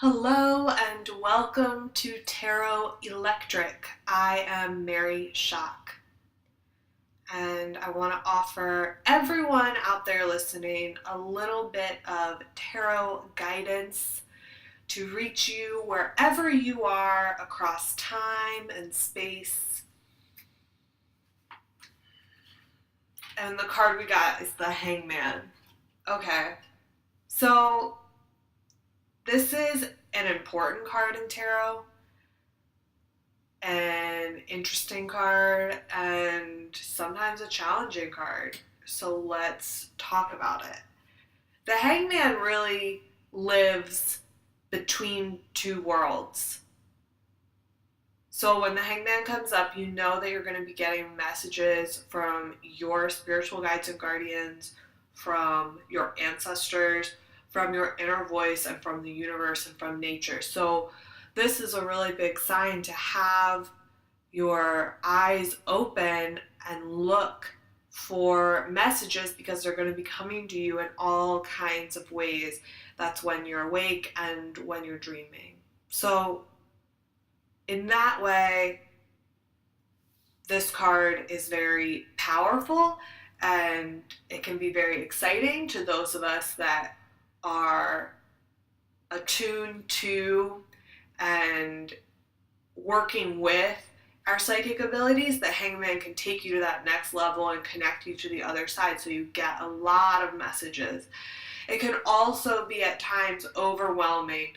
Hello and welcome to Tarot Electric. I am Mary Schock, and I want to offer everyone out there listening a little bit of tarot guidance to reach you wherever you are across time and space. And the card we got is the Hangman. Okay, so this is an important card in tarot, an interesting card, and sometimes a challenging card. So let's talk about it. The Hangman really lives between two worlds. So when the Hangman comes up, you know that you're going to be getting messages from your spiritual guides and guardians, from your ancestors, from your inner voice, and from the universe and from nature. So this is a really big sign to have your eyes open and look for messages, because they're going to be coming to you in all kinds of ways. That's when you're awake and when you're dreaming. So in that way, this card is very powerful, and it can be very exciting to those of us that are attuned to and working with our psychic abilities. The Hangman can take you to that next level and connect you to the other side, so you get a lot of messages. It can also be at times overwhelming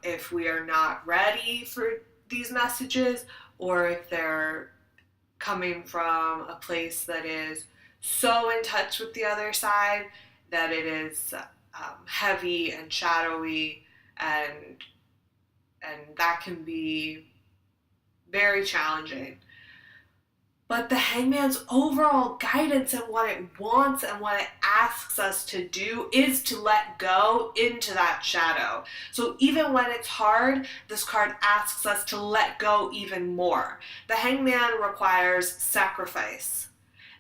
if we are not ready for these messages, or if they're coming from a place that is so in touch with the other side that it is heavy and shadowy, and that can be very challenging. But the Hangman's overall guidance and what it wants and what it asks us to do is to let go into that shadow. So even when it's hard, this card asks us to let go even more. The Hangman requires sacrifice.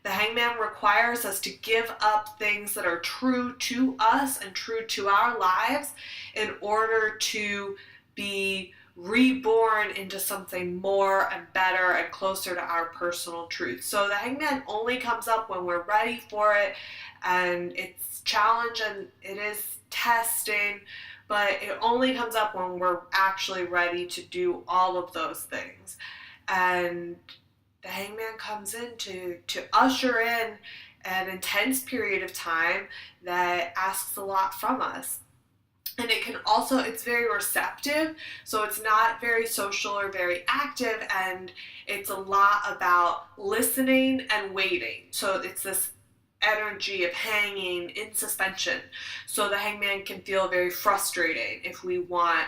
The Hangman requires us to give up things that are true to us and true to our lives in order to be reborn into something more and better and closer to our personal truth. So the Hangman only comes up when we're ready for it, and it's challenge and it is testing, but it only comes up when we're actually ready to do all of those things. And the Hangman comes in to usher in an intense period of time that asks a lot from us. And it can also, it's very receptive, so it's not very social or very active, and it's a lot about listening and waiting. So it's this energy of hanging in suspension. So the Hangman can feel very frustrating if we want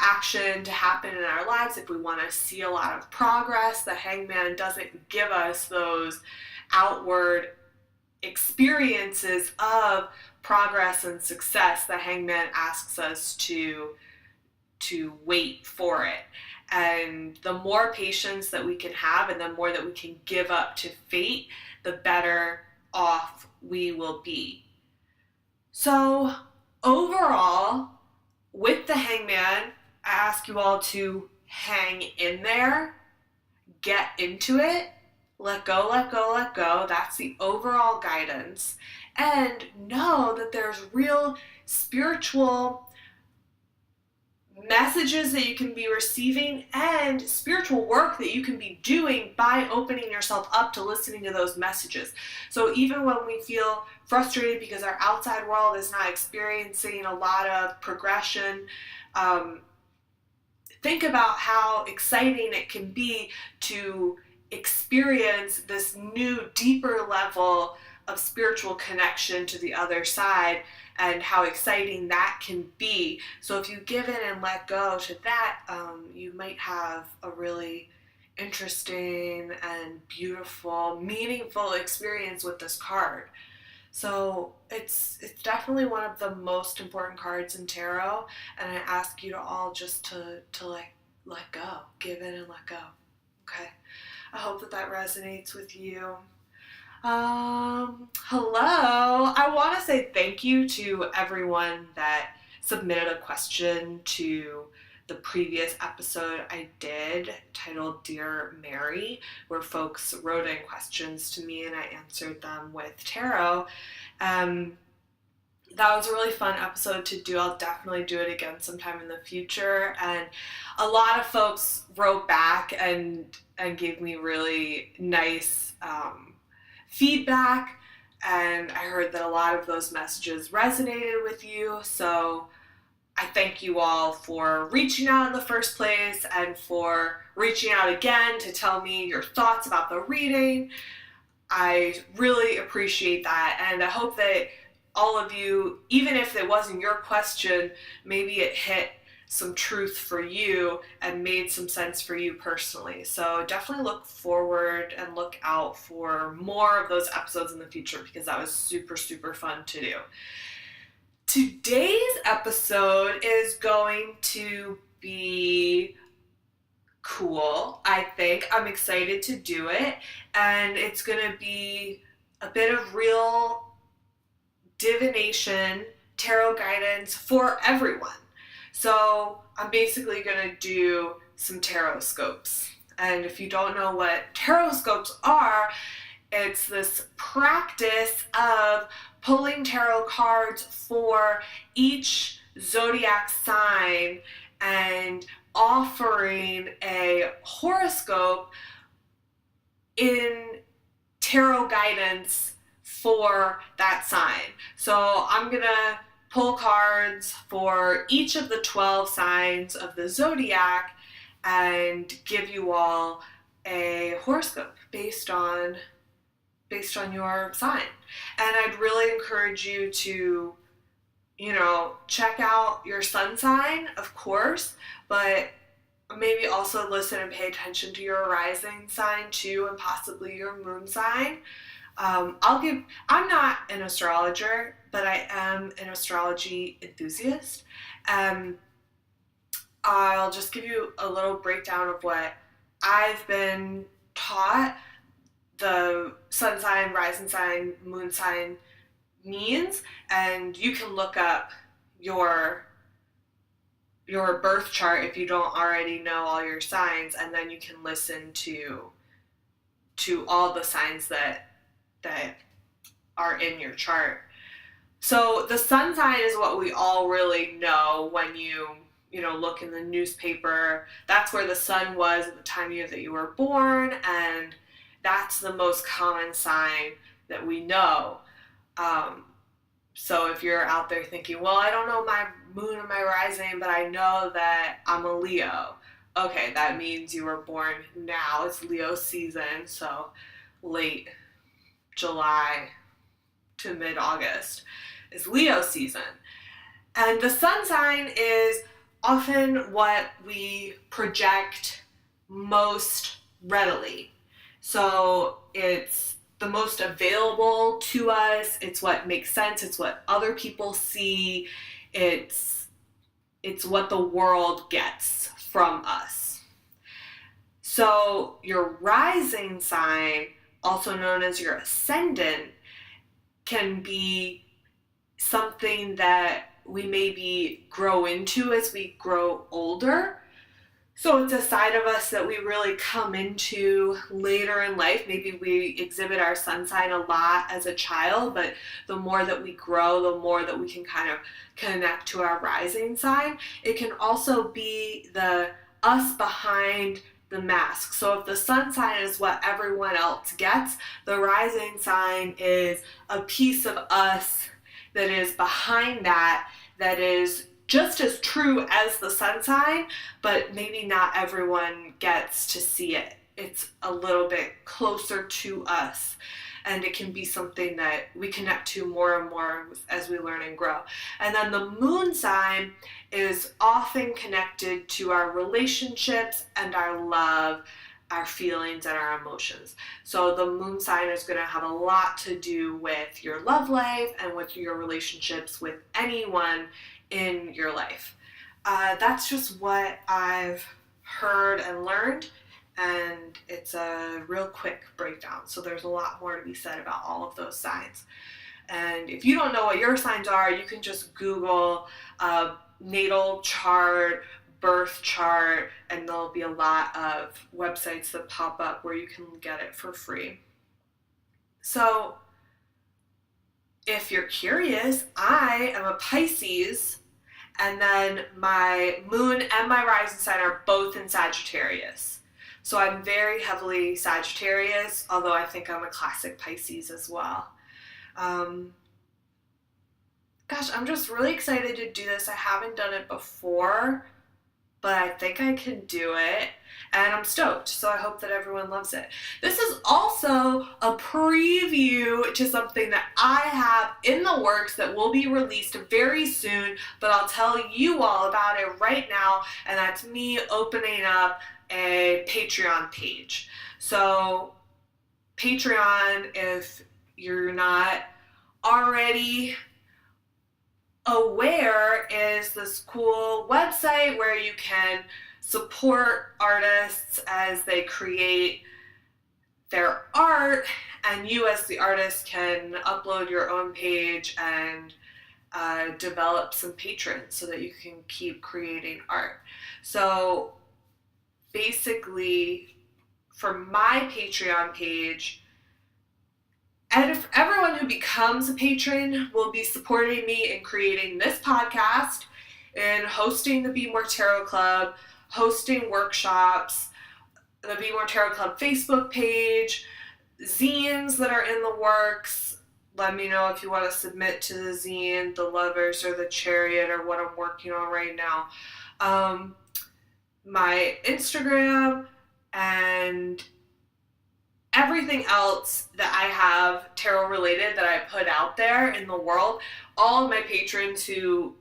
action to happen in our lives, if we want to see a lot of progress. The Hangman doesn't give us those outward experiences of progress and success. The Hangman asks us to wait for it. And the more patience that we can have, and the more that we can give up to fate, the better off we will be. So overall, with the Hangman, I ask you all to hang in there, get into it, let go, let go, let go. That's the overall guidance. And know that there's real spiritual messages that you can be receiving and spiritual work that you can be doing by opening yourself up to listening to those messages. So even when we feel frustrated because our outside world is not experiencing a lot of progression, think about how exciting it can be to experience this new, deeper level of spiritual connection to the other side, and how exciting that can be. So if you give in and let go to that, you might have a really interesting and beautiful, meaningful experience with this card. So it's definitely one of the most important cards in tarot, and I ask you to all just to let go, give in and let go. Okay, I hope that resonates with you. Hello. I want to say thank you to everyone that submitted a question to the previous episode I did titled Dear Mary, where folks wrote in questions to me and I answered them with tarot. That was a really fun episode to do. I'll definitely do it again sometime in the future. And a lot of folks wrote back and gave me really nice feedback. And I heard that a lot of those messages resonated with you. So I thank you all for reaching out in the first place and for reaching out again to tell me your thoughts about the reading. I really appreciate that. And I hope that all of you, even if it wasn't your question, maybe it hit some truth for you and made some sense for you personally. So definitely look forward and look out for more of those episodes in the future because that was super, super fun to do. Today's episode is going to be cool, I think. I'm excited to do it, and it's going to be a bit of real divination, tarot guidance for everyone. So I'm basically going to do some Tarotscopes. And if you don't know what Tarotscopes are, it's this practice of pulling tarot cards for each zodiac sign and offering a horoscope in tarot guidance for that sign. So I'm gonna pull cards for each of the 12 signs of the zodiac and give you all a horoscope based on your sign. And I'd really encourage you to, check out your sun sign, of course, but maybe also listen and pay attention to your rising sign too, and possibly your moon sign. I'm not an astrologer, but I am an astrology enthusiast. I'll just give you a little breakdown of what I've been taught the sun sign, rising sign, moon sign means, and you can look up your birth chart if you don't already know all your signs, and then you can listen to all the signs that are in your chart. So the sun sign is what we all really know when you look in the newspaper. That's where the sun was at the time that you were born, and that's the most common sign that we know. So if you're out there thinking, well, I don't know my moon and my rising, but I know that I'm a Leo. Okay, that means you were born now. It's Leo season, so late July to mid-August is Leo season. And the sun sign is often what we project most readily. So it's the most available to us. It's what makes sense. It's what other people see. It's what the world gets from us. So your rising sign, also known as your ascendant, can be something that we maybe grow into as we grow older. So it's a side of us that we really come into later in life. Maybe we exhibit our sun sign a lot as a child, but the more that we grow, the more that we can kind of connect to our rising sign. It can also be the us behind the mask. So if the sun sign is what everyone else gets, the rising sign is a piece of us that is behind that is just as true as the sun sign, but maybe not everyone gets to see it. It's a little bit closer to us, and it can be something that we connect to more and more as we learn and grow. And then the moon sign is often connected to our relationships and our love, our feelings, and our emotions. So the moon sign is going to have a lot to do with your love life and with your relationships with anyone in your life. That's just what I've heard and learned, and it's a real quick breakdown. So there's a lot more to be said about all of those signs. And if you don't know what your signs are, you can just Google natal chart, birth chart, and there'll be a lot of websites that pop up where you can get it for free. So if you're curious, I am a Pisces, and then my moon and my rising sign are both in Sagittarius. So I'm very heavily Sagittarius, although I think I'm a classic Pisces as well. Gosh, I'm just really excited to do this. I haven't done it before, but I think I can do it, and I'm stoked, so I hope that everyone loves it. This is also a preview to something that I have in the works that will be released very soon, but I'll tell you all about it right now, and that's me opening up a Patreon page. So Patreon, if you're not already aware, is this cool website where you can support artists as they create their art, and you as the artist can upload your own page and develop some patrons so that you can keep creating art. So basically, for my Patreon page, and everyone who becomes a patron will be supporting me in creating this podcast, in hosting the Be More Tarot Club, hosting workshops, the Be More Tarot Club Facebook page, zines that are in the works. Let me know if you want to submit to the zine, the Lovers or the Chariot, or what I'm working on right now. My Instagram, and everything else that I have tarot related that I put out there in the world. All of my patrons who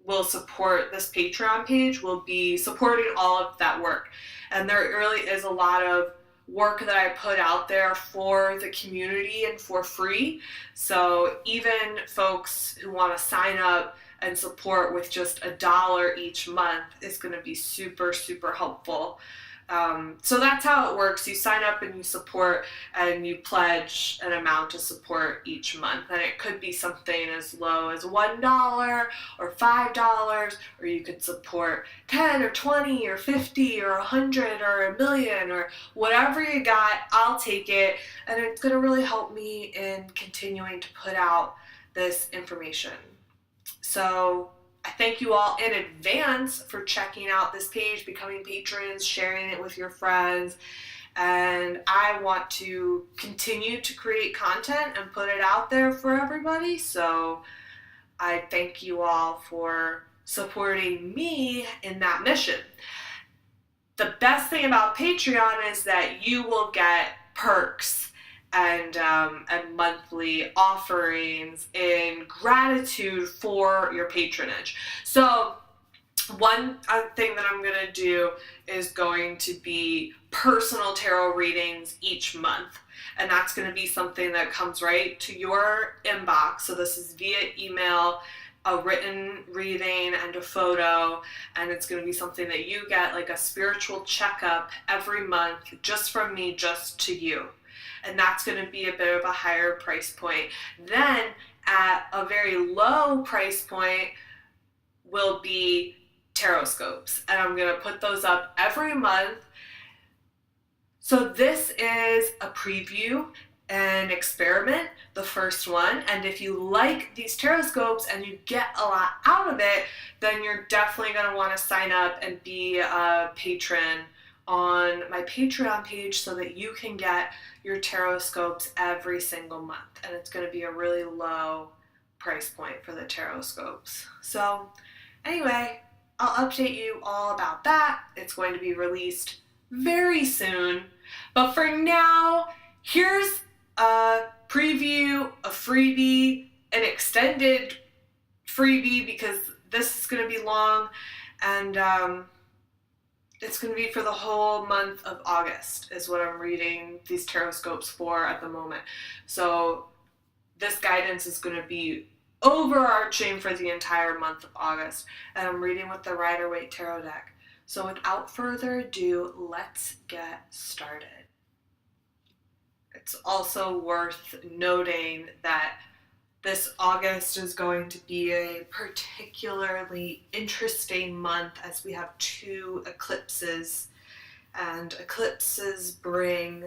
will support this Patreon page will be supporting all of that work. And there really is a lot of work that I put out there for the community and for free. So even folks who want to sign up and support with just $1 each month is going to be super, super helpful. So that's how it works. You sign up and you support, and you pledge an amount to support each month. And it could be something as low as $1 or $5, or you could support 10 or 20 or 50 or 100 or $1 million, or whatever you got. I'll take it, and it's going to really help me in continuing to put out this information. So I thank you all in advance for checking out this page, becoming patrons, sharing it with your friends, and I want to continue to create content and put it out there for everybody, so I thank you all for supporting me in that mission. The best thing about Patreon is that you will get perks and monthly offerings in gratitude for your patronage. So one thing that I'm going to do is going to be personal tarot readings each month. And that's going to be something that comes right to your inbox. So this is via email, a written reading and a photo, and it's going to be something that you get, like a spiritual checkup every month, just from me, just to you. And that's going to be a bit of a higher price point. Then at a very low price point will be Tarotscopes, and I'm going to put those up every month. So this is a preview, an experiment, the first one, and if you like these Tarotscopes and you get a lot out of it, then you're definitely going to want to sign up and be a patron on my Patreon page so that you can get your Tarotscopes every single month, and it's going to be a really low price point for the Tarotscopes. So anyway, I'll update you all about that. It's going to be released very soon, but for now, here's a preview, a freebie, an extended freebie, because this is going to be long, and it's going to be for the whole month of August is what I'm reading these Tarotscopes for at the moment. So this guidance is going to be overarching for the entire month of August. And I'm reading with the Rider-Waite Tarot deck. So without further ado, let's get started. It's also worth noting that This August is going to be a particularly interesting month as we have 2 eclipses, and eclipses bring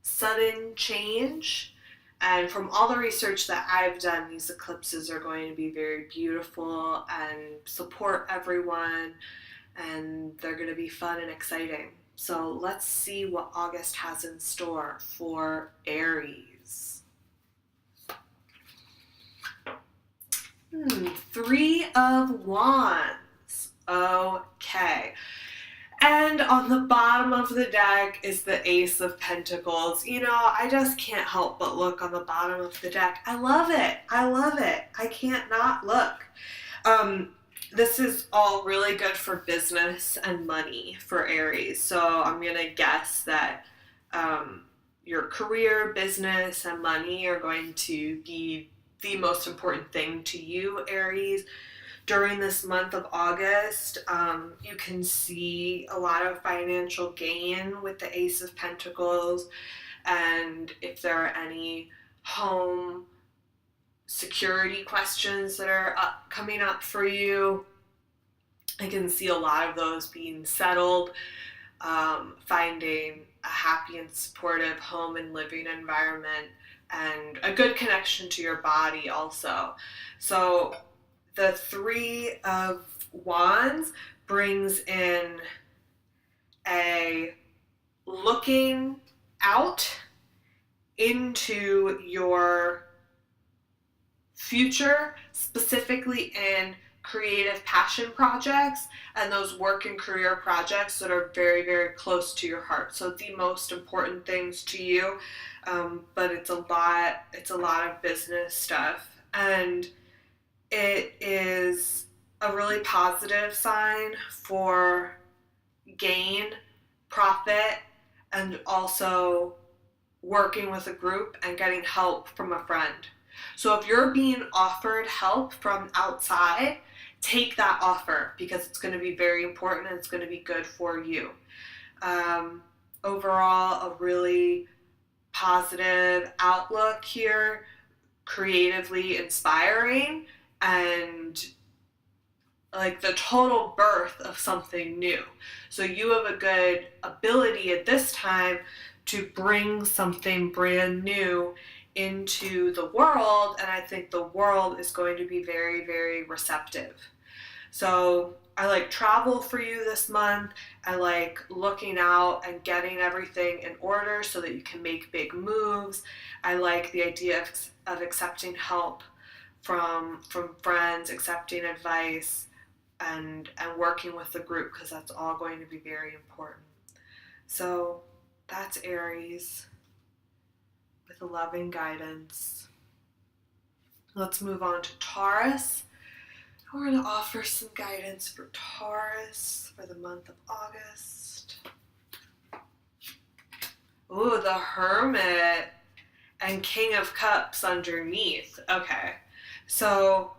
sudden change. And from all the research that I've done, these eclipses are going to be very beautiful and support everyone, and they're going to be fun and exciting. So let's see what August has in store for Aries. 3 of Wands. Okay. And on the bottom of the deck is the Ace of Pentacles. You know, I just can't help but look on the bottom of the deck. I love it. I love it. I can't not look. This is all really good for business and money for Aries. So I'm going to guess that your career, business, and money are going to be the most important thing to you, Aries. During this month of August, you can see a lot of financial gain with the Ace of Pentacles, and if there are any home security questions that are coming up for you, I can see a lot of those being settled, finding a happy and supportive home and living environment, and a good connection to your body also. So the 3 of Wands brings in a looking out into your future, specifically in creative passion projects and those work and career projects that are very, very close to your heart. So the most important things to you, but it's a lot of business stuff. And it is a really positive sign for gain, profit, and also working with a group and getting help from a friend. So if you're being offered help from outside, take that offer because it's going to be very important and it's going to be good for you. Overall, a really positive outlook here, creatively inspiring, and like the total birth of something new. So you have a good ability at this time to bring something brand new into the world, and I think the world is going to be very, very receptive. So I like travel for you this month. I like looking out and getting everything in order so that you can make big moves. I like the idea of accepting help from friends, accepting advice, and working with the group, because that's all going to be very important. So that's Aries with loving guidance. Let's move on to Taurus. We're going to offer some guidance for Taurus for the month of August. Ooh, the Hermit and King of Cups underneath. Okay, so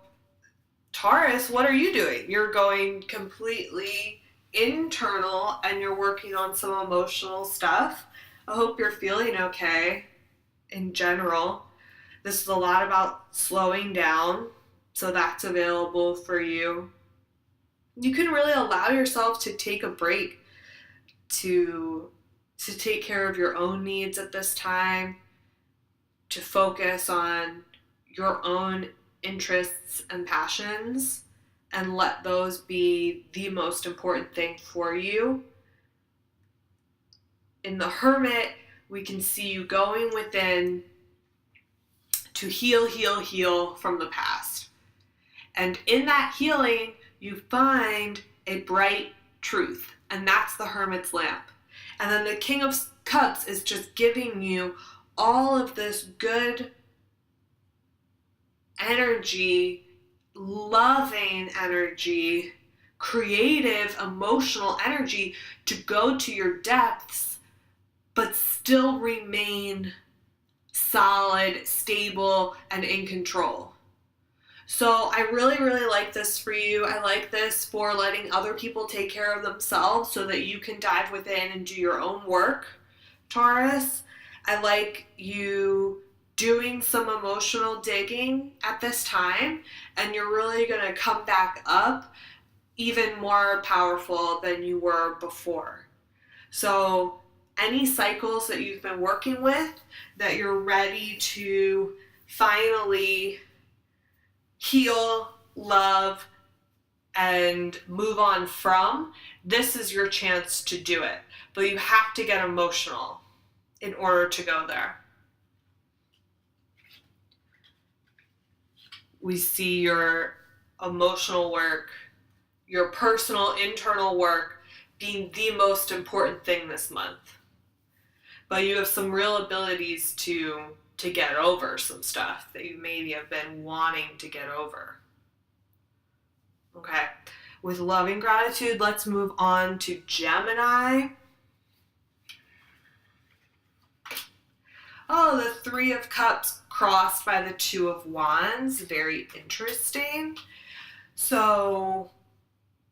Taurus, what are you doing? You're going completely internal and you're working on some emotional stuff. I hope you're feeling okay in general. This is a lot about slowing down, so that's available for you. You can really allow yourself to take a break, to take care of your own needs at this time, to focus on your own interests and passions, and let those be the most important thing for you. In the Hermit, we can see you going within to heal from the past. And in that healing, you find a bright truth, and that's the Hermit's lamp. And then the King of Cups is just giving you all of this good energy, loving energy, creative, emotional energy to go to your depths, but still remain solid, stable, and in control. So I really, really like this for you. I like this for letting other people take care of themselves so that you can dive within and do your own work, Taurus. I like you doing some emotional digging at this time, and you're really going to come back up even more powerful than you were before. So any cycles that you've been working with that you're ready to finally heal, love, and move on from, this is your chance to do it. But you have to get emotional in order to go there. We see your emotional work, your personal internal work being the most important thing this month. But you have some real abilities to get over some stuff that you maybe have been wanting to get over. Okay, with loving gratitude, let's move on to Gemini. Oh, the Three of Cups crossed by the Two of Wands. Very interesting. So,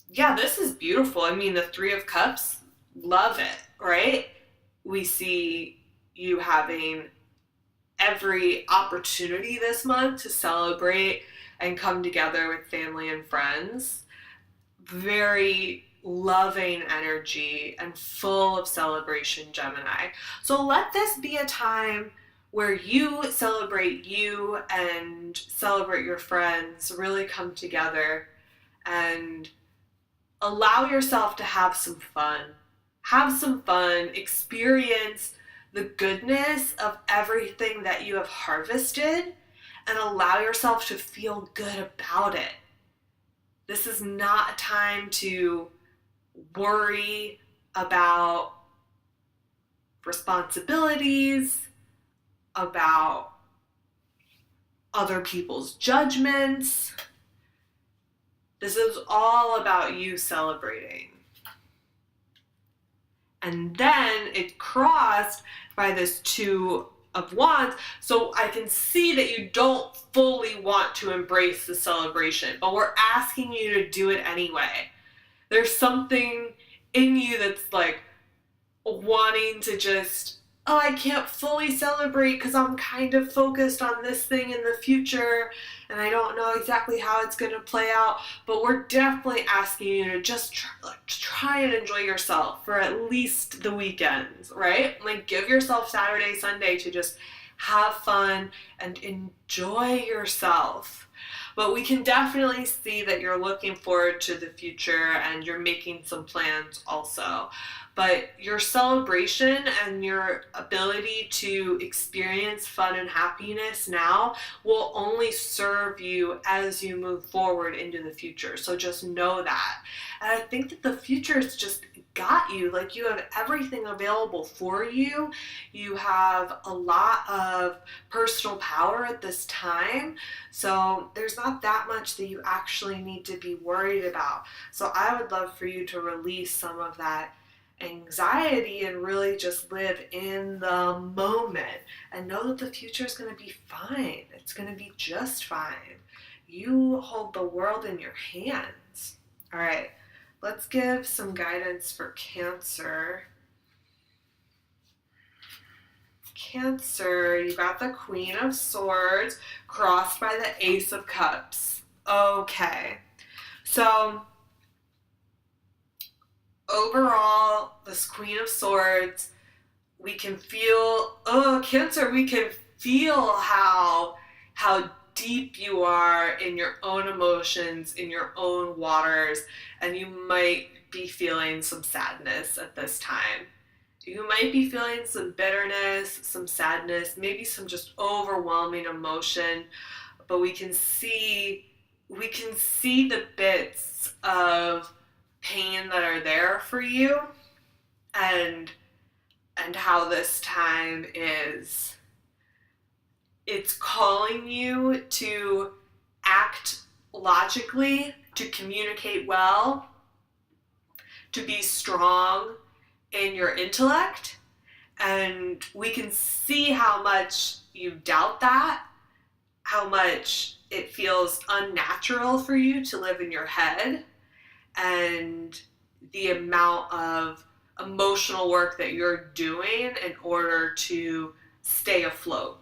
yeah, this is beautiful. I mean, the Three of Cups, love it, right? We see you having every opportunity this month to celebrate and come together with family and friends. Very loving energy and full of celebration, Gemini. So let this be a time where you celebrate you and celebrate your friends, really come together and allow yourself to have some fun. Have some fun, experience the goodness of everything that you have harvested, and allow yourself to feel good about it. This is not a time to worry about responsibilities, about other people's judgments. This is all about you celebrating. And then it crossed by this Two of Wands, so I can see that you don't fully want to embrace the celebration, but we're asking you to do it anyway. There's something in you that's like wanting to just, oh, I can't fully celebrate because I'm kind of focused on this thing in the future and I don't know exactly how it's going to play out, but we're definitely asking you to just try and enjoy yourself for at least the weekends, right? Like, give yourself Saturday, Sunday to just have fun and enjoy yourself. But we can definitely see that you're looking forward to the future and you're making some plans also. But your celebration and your ability to experience fun and happiness now will only serve you as you move forward into the future. So just know that. And I think that the future's just got you. Like, you have everything available for you. You have a lot of personal power at this time. So there's not that much that you actually need to be worried about. So I would love for you to release some of that anxiety and really just live in the moment and know that the future is going to be fine. It's going to be just fine. You hold the world in your hands. All right, let's give some guidance for Cancer. Cancer, you got the Queen of Swords crossed by the Ace of Cups. Okay, so overall, this Queen of Swords, we can feel, Cancer, we can feel how deep you are in your own emotions, in your own waters, and you might be feeling some sadness at this time. You might be feeling some bitterness, some sadness, maybe some just overwhelming emotion, but we can see the bits of pain that are there for you, and how this time it's calling you to act logically, to communicate well, to be strong in your intellect. And we can see how much you doubt that, how much it feels unnatural for you to live in your head, and the amount of emotional work that you're doing in order to stay afloat.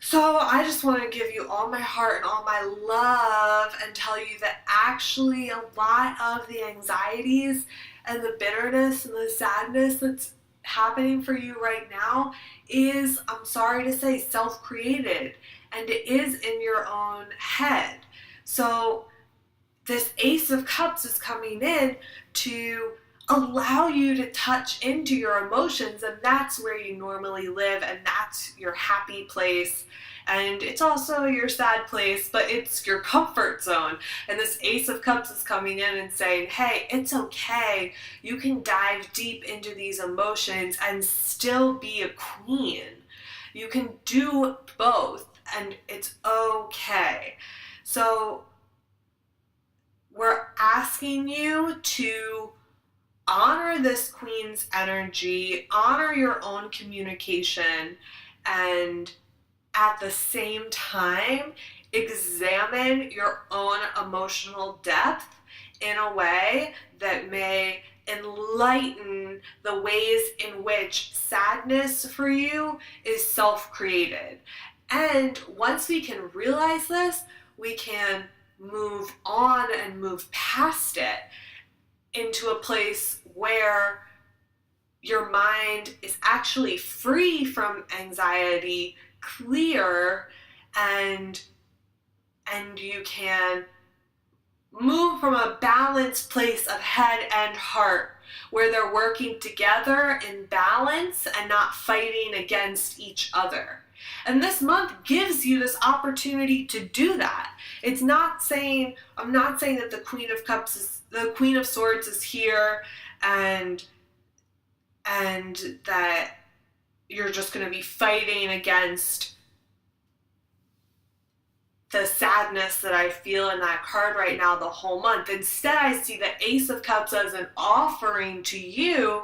So I just want to give you all my heart and all my love and tell you that actually a lot of the anxieties and the bitterness and the sadness that's happening for you right now is, I'm sorry to say, self-created, and it is in your own head. So this Ace of Cups is coming in to allow you to touch into your emotions, and that's where you normally live, and that's your happy place, and it's also your sad place, but it's your comfort zone. And this Ace of Cups is coming in and saying, hey, it's okay, you can dive deep into these emotions and still be a queen. You can do both, and it's okay. So we're asking you to honor this queen's energy, honor your own communication, and at the same time, examine your own emotional depth in a way that may enlighten the ways in which sadness for you is self-created. And once we can realize this, we can move on and move past it into a place where your mind is actually free from anxiety, clear, and you can move from a balanced place of head and heart where they're working together in balance and not fighting against each other. And this month gives you this opportunity to do that. It's not saying, I'm not saying that the Queen of Cups is, the Queen of Swords is here and that you're just going to be fighting against the sadness that I feel in that card right now the whole month. Instead, I see the Ace of Cups as an offering to you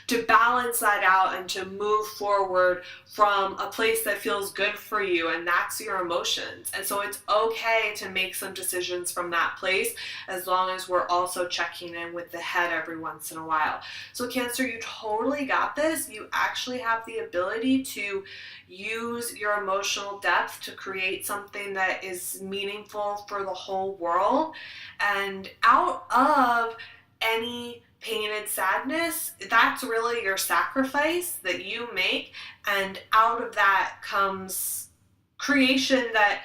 to balance that out and to move forward from a place that feels good for you, and that's your emotions. And so it's okay to make some decisions from that place as long as we're also checking in with the head every once in a while. So Cancer, you totally got this. You actually have the ability to use your emotional depth to create something that is meaningful for the whole world. And out of any painted sadness, that's really your sacrifice that you make, and out of that comes creation that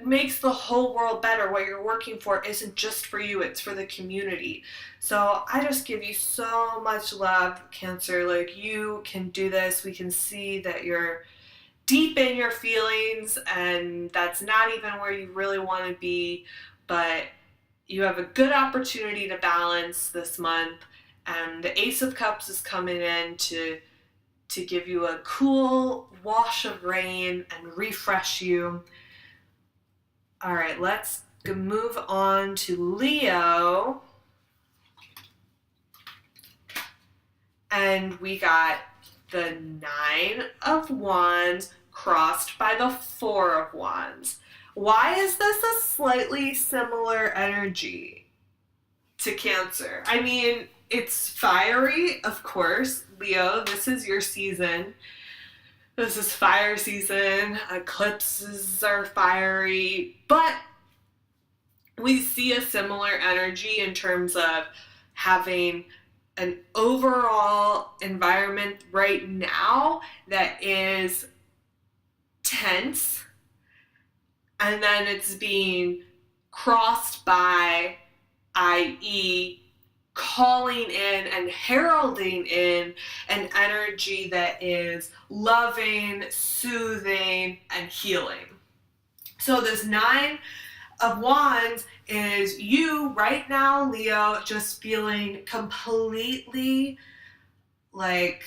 makes the whole world better. What you're working for isn't just for you, it's for the community. So I just give you so much love, Cancer. Like, you can do this. We can see that you're deep in your feelings, and that's not even where you really want to be, but you have a good opportunity to balance this month, and the Ace of Cups is coming in to give you a cool wash of rain and refresh you. All right, let's move on to Leo. And we got the Nine of Wands crossed by the Four of Wands. Why is this a slightly similar energy to Cancer? I mean, it's fiery, of course. Leo, this is your season. This is fire season. Eclipses are fiery. But we see a similar energy in terms of having an overall environment right now that is tense, and then it's being crossed by, i.e., calling in and heralding in an energy that is loving, soothing, and healing. So this Nine of Wands is you right now, Leo, just feeling completely like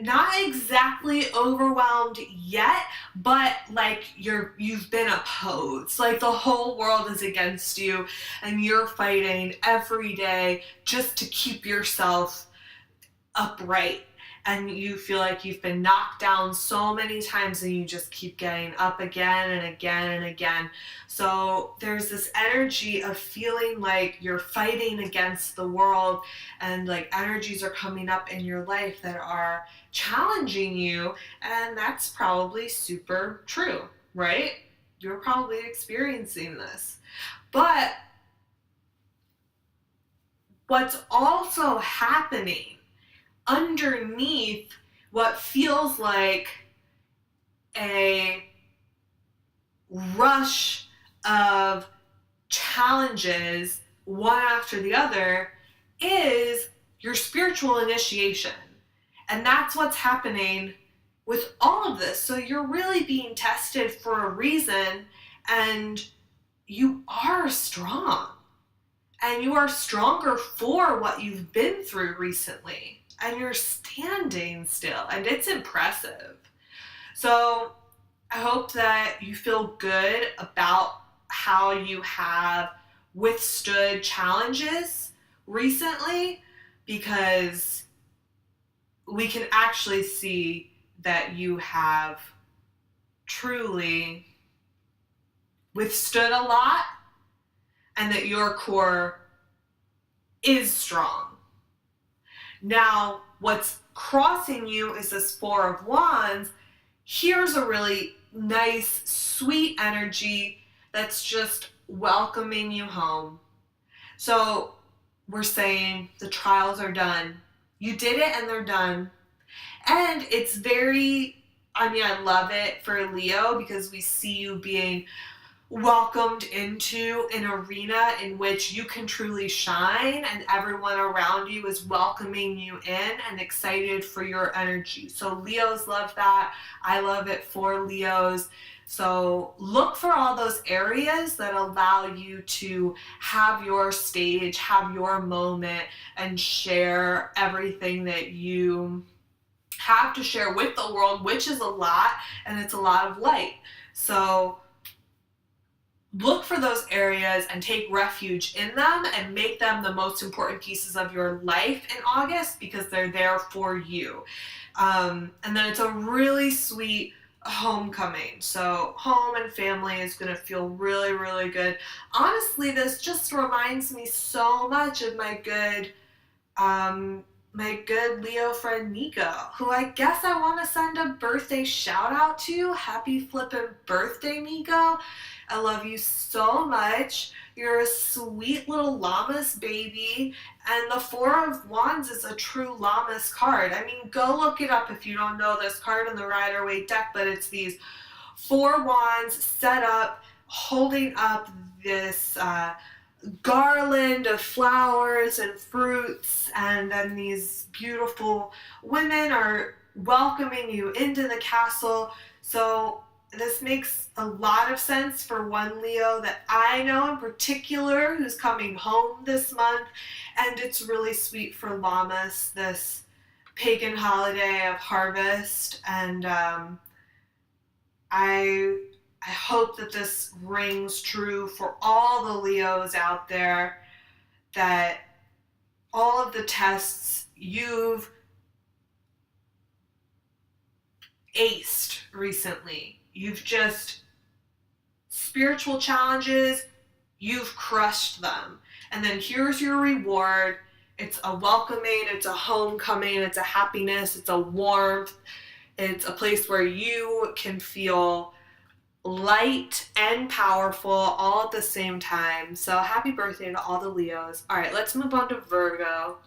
not exactly overwhelmed yet, but like you've been opposed. Like the whole world is against you and you're fighting every day just to keep yourself upright. and you feel like you've been knocked down so many times and you just keep getting up again and again and again. So there's this energy of feeling like you're fighting against the world, and like energies are coming up in your life that are challenging you, and that's probably super true, right? You're probably experiencing this. But what's also happening underneath what feels like a rush of challenges, one after the other, is your spiritual initiation. And that's what's happening with all of this. So you're really being tested for a reason, and you are strong. And you are stronger for what you've been through recently. And you're standing still. And it's impressive. So I hope that you feel good about how you have withstood challenges recently, because we can actually see that you have truly withstood a lot, and that your core is strong. Now, what's crossing you is this Four of Wands. Here's a really nice, sweet energy that's just welcoming you home. So we're saying the trials are done. You did it and they're done. And it's very, I love it for Leo, because we see you being welcomed into an arena in which you can truly shine, and everyone around you is welcoming you in and excited for your energy. So Leos love that. I love it for Leos. So look for all those areas that allow you to have your stage, have your moment, and share everything that you have to share with the world, which is a lot, and it's a lot of light. So look for those areas and take refuge in them and make them the most important pieces of your life in August, because they're there for you. And then it's a really sweet homecoming. So home and family is going to feel really, really good. Honestly, this just reminds me so much of my good Leo friend Nico, who I guess I want to send a birthday shout out to. Happy flippin' birthday, Nico. I love you so much. You're a sweet little Lammas baby, and the Four of Wands is a true Lammas card. I mean, go look it up if you don't know this card in the Rider-Waite deck, but it's these four wands set up, holding up this garland of flowers and fruits, and then these beautiful women are welcoming you into the castle. So this makes a lot of sense for one Leo that I know in particular who's coming home this month, and it's really sweet for Lammas, this pagan holiday of harvest. And I hope that this rings true for all the Leos out there, that all of the tests you've aced recently, you've just, spiritual challenges, you've crushed them. And then here's your reward. It's a welcoming, it's a homecoming, it's a happiness, it's a warmth. It's a place where you can feel light and powerful all at the same time. So happy birthday to all the Leos. All right, let's move on to Virgo.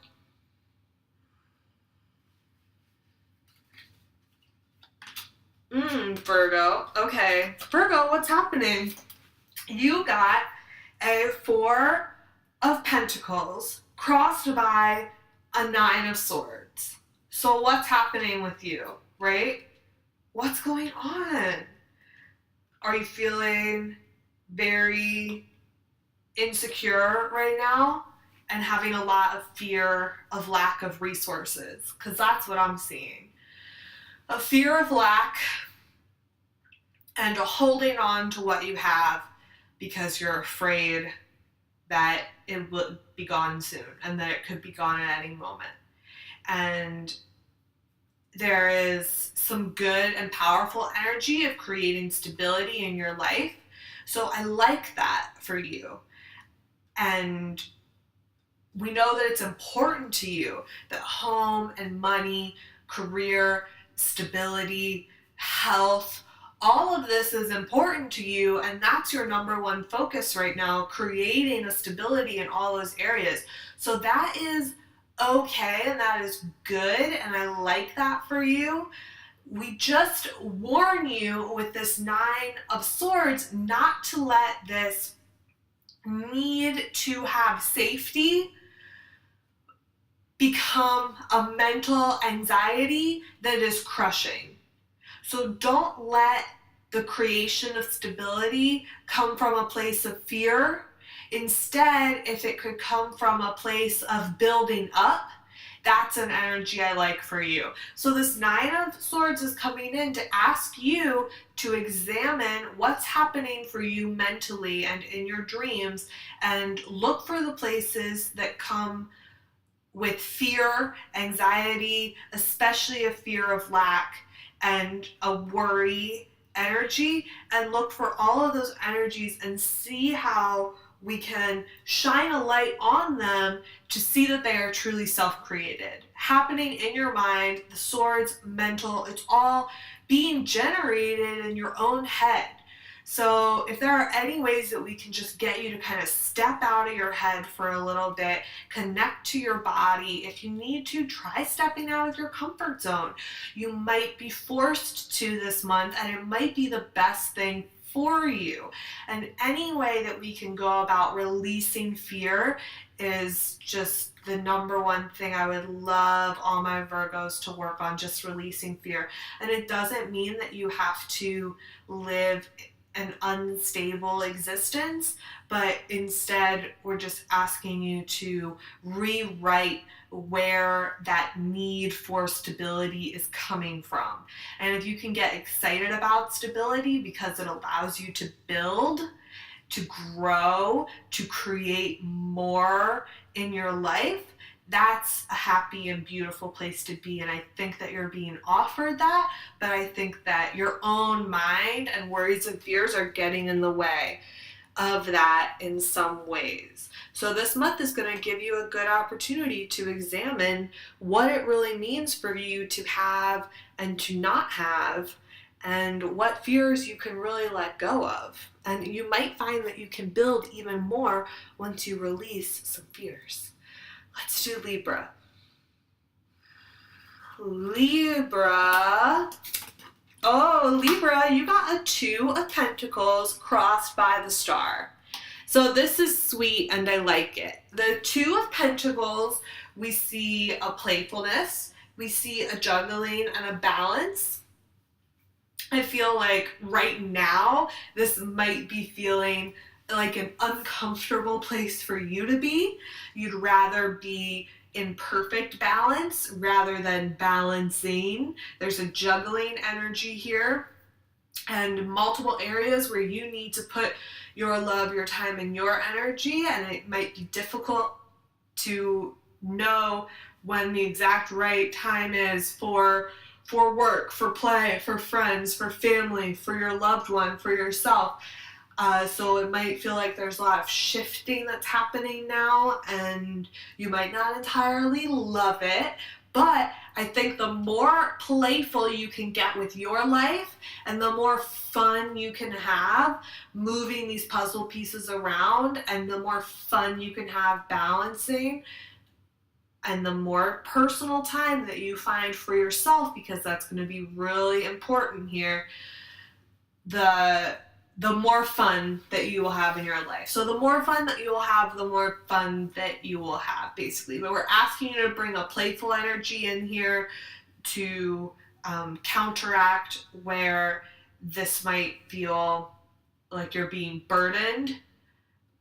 Virgo. Okay. Virgo, what's happening? You got a Four of Pentacles crossed by a Nine of Swords. So what's happening with you, right? What's going on? Are you feeling very insecure right now and having a lot of fear of lack of resources? Because that's what I'm seeing. A fear of lack and a holding on to what you have because you're afraid that it will be gone soon and that it could be gone at any moment. And there is some good and powerful energy of creating stability in your life. So I like that for you. And we know that it's important to you that home and money, career, stability, health, all of this is important to you, and that's your number one focus right now, creating a stability in all those areas. So that is okay, and that is good, and I like that for you. We just warn you with this Nine of Swords not to let this need to have safety become a mental anxiety that is crushing. So don't let the creation of stability come from a place of fear. Instead, if it could come from a place of building up, that's an energy I like for you. So this Nine of Swords is coming in to ask you to examine what's happening for you mentally and in your dreams, and look for the places that come with fear, anxiety, especially a fear of lack and a worry energy, and look for all of those energies and see how we can shine a light on them to see that they are truly self-created. Happening in your mind, the swords, mental, it's all being generated in your own head. So if there are any ways that we can just get you to kind of step out of your head for a little bit, connect to your body, if you need to, try stepping out of your comfort zone. You might be forced to this month, and it might be the best thing for you. And any way that we can go about releasing fear is just the number one thing I would love all my Virgos to work on, just releasing fear. And it doesn't mean that you have to live an unstable existence, but instead we're just asking you to rewrite where that need for stability is coming from. And if you can get excited about stability because it allows you to build, to grow, to create more in your life, that's a happy and beautiful place to be. And I think that you're being offered that, but I think that your own mind and worries and fears are getting in the way of that in some ways. So this month is going to give you a good opportunity to examine what it really means for you to have and to not have, and what fears you can really let go of. And you might find that you can build even more once you release some fears. Let's do Libra. Libra. Oh, Libra, you got a Two of Pentacles crossed by the star. So this is sweet and I like it. The Two of Pentacles, we see a playfulness, we see a juggling and a balance. I feel like right now, this might be feeling like an uncomfortable place for you to be. You'd rather be in perfect balance rather than balancing. There's a juggling energy here and multiple areas where you need to put your love, your time, and your energy, and it might be difficult to know when the exact right time is for work, for play, for friends, for family, for your loved one, for yourself. So it might feel like there's a lot of shifting that's happening now, and you might not entirely love it, but I think the more playful you can get with your life and the more fun you can have moving these puzzle pieces around, and the more fun you can have balancing, and the more personal time that you find for yourself, because that's going to be really important here, the more fun that you will have in your life. So the more fun that you will have, the more fun that you will have, basically. But we're asking you to bring a playful energy in here to counteract where this might feel like you're being burdened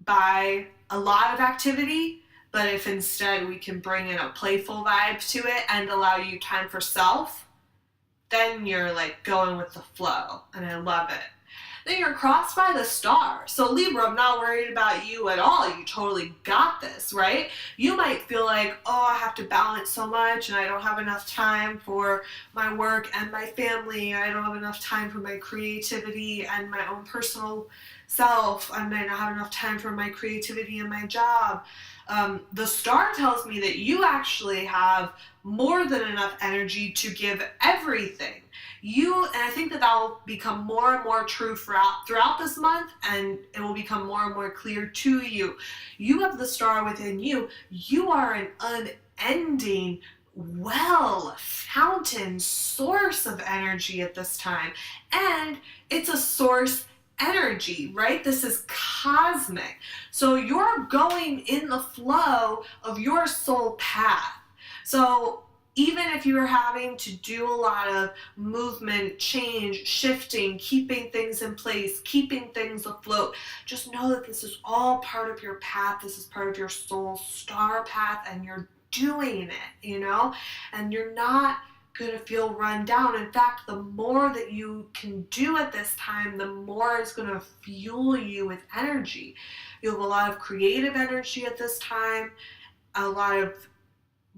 by a lot of activity. But if instead we can bring in a playful vibe to it and allow you time for self, then you're like going with the flow, and I love it. then you're crossed by the star. So Libra, I'm not worried about you at all. You totally got this, right? You might feel like, oh, I have to balance so much and I don't have enough time for my work and my family. I don't have enough time for my creativity and my own personal self. I might not have enough time for my creativity and my job. The star tells me that you actually have more than enough energy to give everything. And I think that will become more and more true throughout this month, and it will become more and more clear to you. You have the star within you. You are an unending well, fountain, source of energy at this time. And it's a source energy, right? This is cosmic. So you're going in the flow of your soul path. So even if you're having to do a lot of movement, change, shifting, keeping things in place, keeping things afloat, just know that this is all part of your path. This is part of your soul star path, and you're doing it, and you're not going to feel run down. In fact, the more that you can do at this time, the more it's going to fuel you with energy. You have a lot of creative energy at this time, a lot of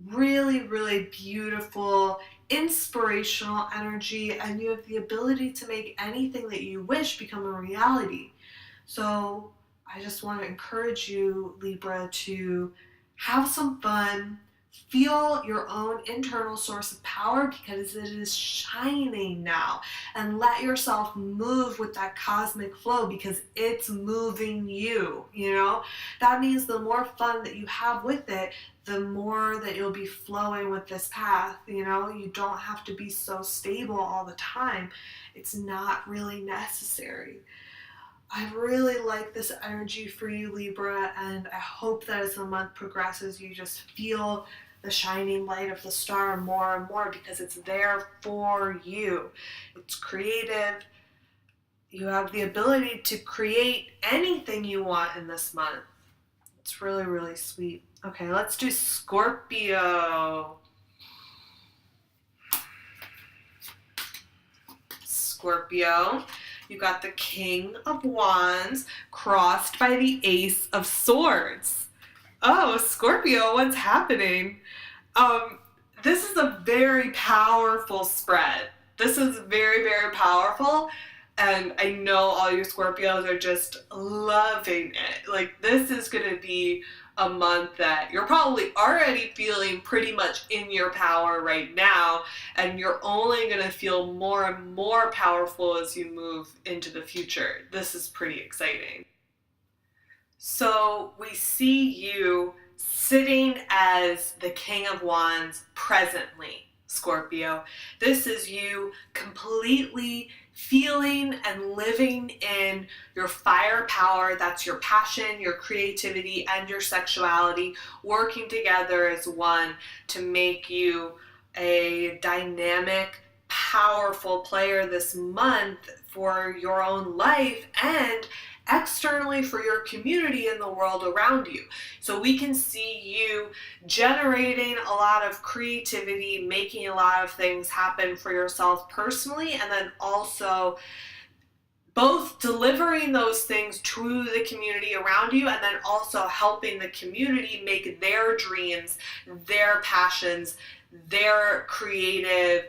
really, really beautiful, inspirational energy, and you have the ability to make anything that you wish become a reality. So I just want to encourage you, Libra, to have some fun, feel your own internal source of power because it is shining now, and let yourself move with that cosmic flow because it's moving you. That means the more fun that you have with it, the more that you'll be flowing with this path. You don't have to be so stable all the time. It's not really necessary. I really like this energy for you, Libra, and I hope that as the month progresses, you just feel the shining light of the star more and more because it's there for you. It's creative. You have the ability to create anything you want in this month. It's really, really sweet. Okay, let's do Scorpio. Scorpio, you got the King of Wands crossed by the Ace of Swords. Oh, Scorpio, what's happening? This is a very powerful spread. This is very, very powerful. And I know all you Scorpios are just loving it. Like, this is going to be a month that you're probably already feeling pretty much in your power right now, and you're only going to feel more and more powerful as you move into the future. This is pretty exciting. So we see you sitting as the King of Wands presently, Scorpio. This is you completely feeling and living in your fire power. That's your passion, your creativity, and your sexuality working together as one to make you a dynamic, powerful player this month for your own life and externally for your community and the world around you. So we can see you generating a lot of creativity, making a lot of things happen for yourself personally, and then also both delivering those things to the community around you and then also helping the community make their dreams, their passions, their creative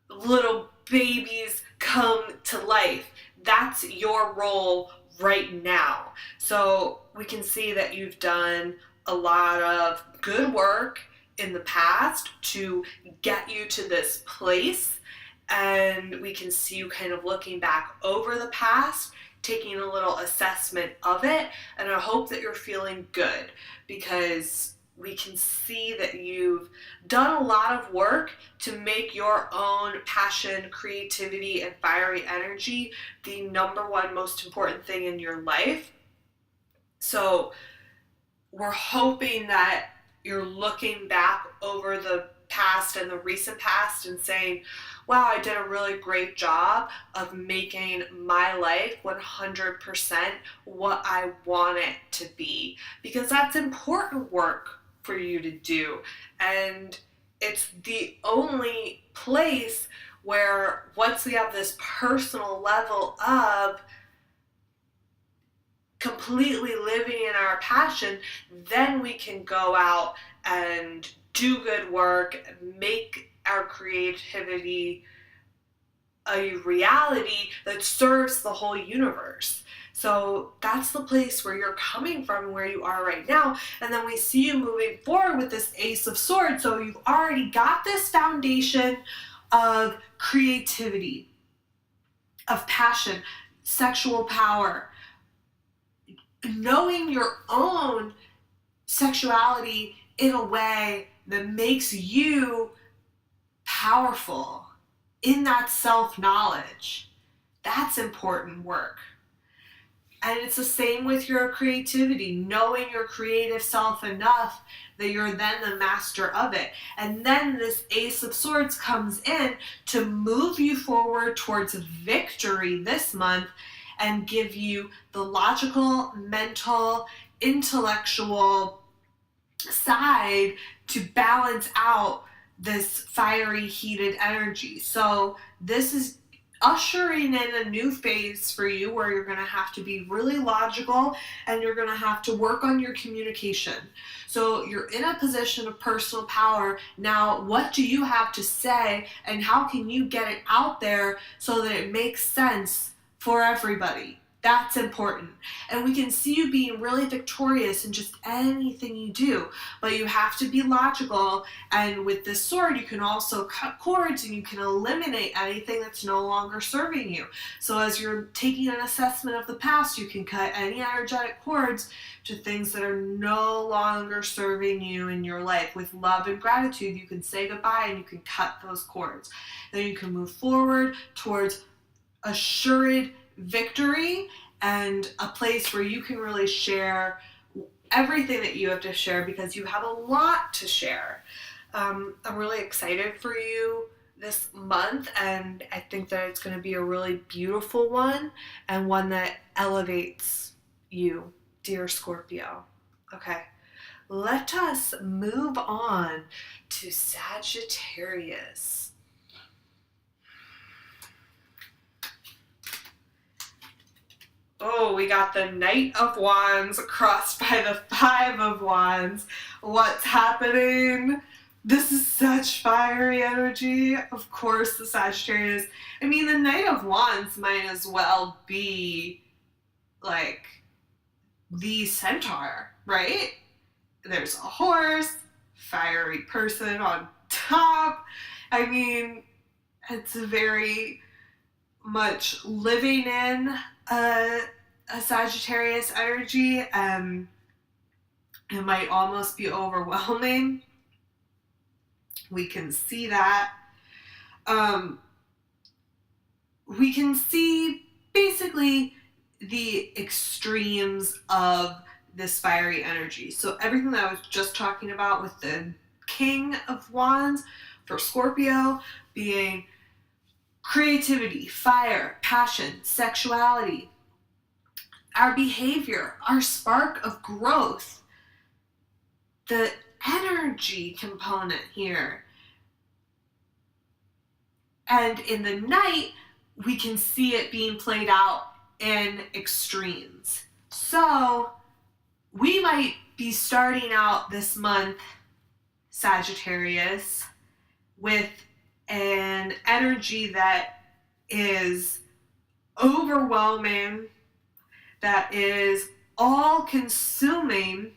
little babies come to life. That's your role right now. So we can see that you've done a lot of good work in the past to get you to this place. And we can see you kind of looking back over the past, taking a little assessment of it. And I hope that you're feeling good because we can see that you've done a lot of work to make your own passion, creativity, and fiery energy the number one most important thing in your life. So we're hoping that you're looking back over the past and the recent past and saying, wow, I did a really great job of making my life 100% what I want it to be, because that's important work for you to do. And it's the only place where once we have this personal level of completely living in our passion, then we can go out and do good work, make our creativity a reality that serves the whole universe. So that's the place where you're coming from, where you are right now. And then we see you moving forward with this Ace of Swords. So you've already got this foundation of creativity, of passion, sexual power, knowing your own sexuality in a way that makes you powerful in that self-knowledge. That's important work. And it's the same with your creativity, knowing your creative self enough that you're then the master of it. And then this Ace of Swords comes in to move you forward towards victory this month and give you the logical, mental, intellectual side to balance out this fiery, heated energy. So this is ushering in a new phase for you where you're going to have to be really logical and you're going to have to work on your communication. So you're in a position of personal power. Now, what do you have to say and how can you get it out there so that it makes sense for everybody? That's important. And we can see you being really victorious in just anything you do, but you have to be logical. And with this sword, you can also cut cords and you can eliminate anything that's no longer serving you. So as you're taking an assessment of the past, you can cut any energetic cords to things that are no longer serving you in your life. With love and gratitude, you can say goodbye and you can cut those cords. Then you can move forward towards assured victory and a place where you can really share everything that you have to share because you have a lot to share. I'm really excited for you this month, and I think that it's going to be a really beautiful one and one that elevates you, dear Scorpio. Okay, let us move on to Sagittarius. Oh, we got the Knight of Wands crossed by the Five of Wands. What's happening? This is such fiery energy. Of course, the Sagittarius. I mean, the Knight of Wands might as well be like the Centaur, right? There's a horse, fiery person on top. I mean, it's very much living in a Sagittarius energy. It might almost be overwhelming. We can see that. We can see basically the extremes of this fiery energy. So everything that I was just talking about with the King of Wands for Scorpio being creativity, fire, passion, sexuality, our behavior, our spark of growth, the energy component here. And in the night, we can see it being played out in extremes. So we might be starting out this month, Sagittarius, with an energy that is overwhelming, that is all-consuming,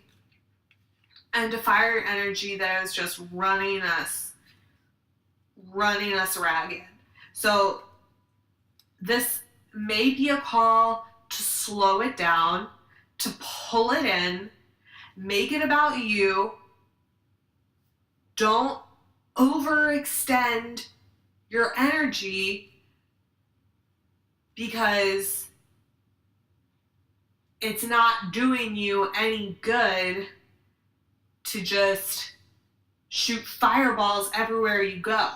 and a fire energy that is just running us ragged. So this may be a call to slow it down, to pull it in, make it about you. Don't overextend your energy because it's not doing you any good to just shoot fireballs everywhere you go.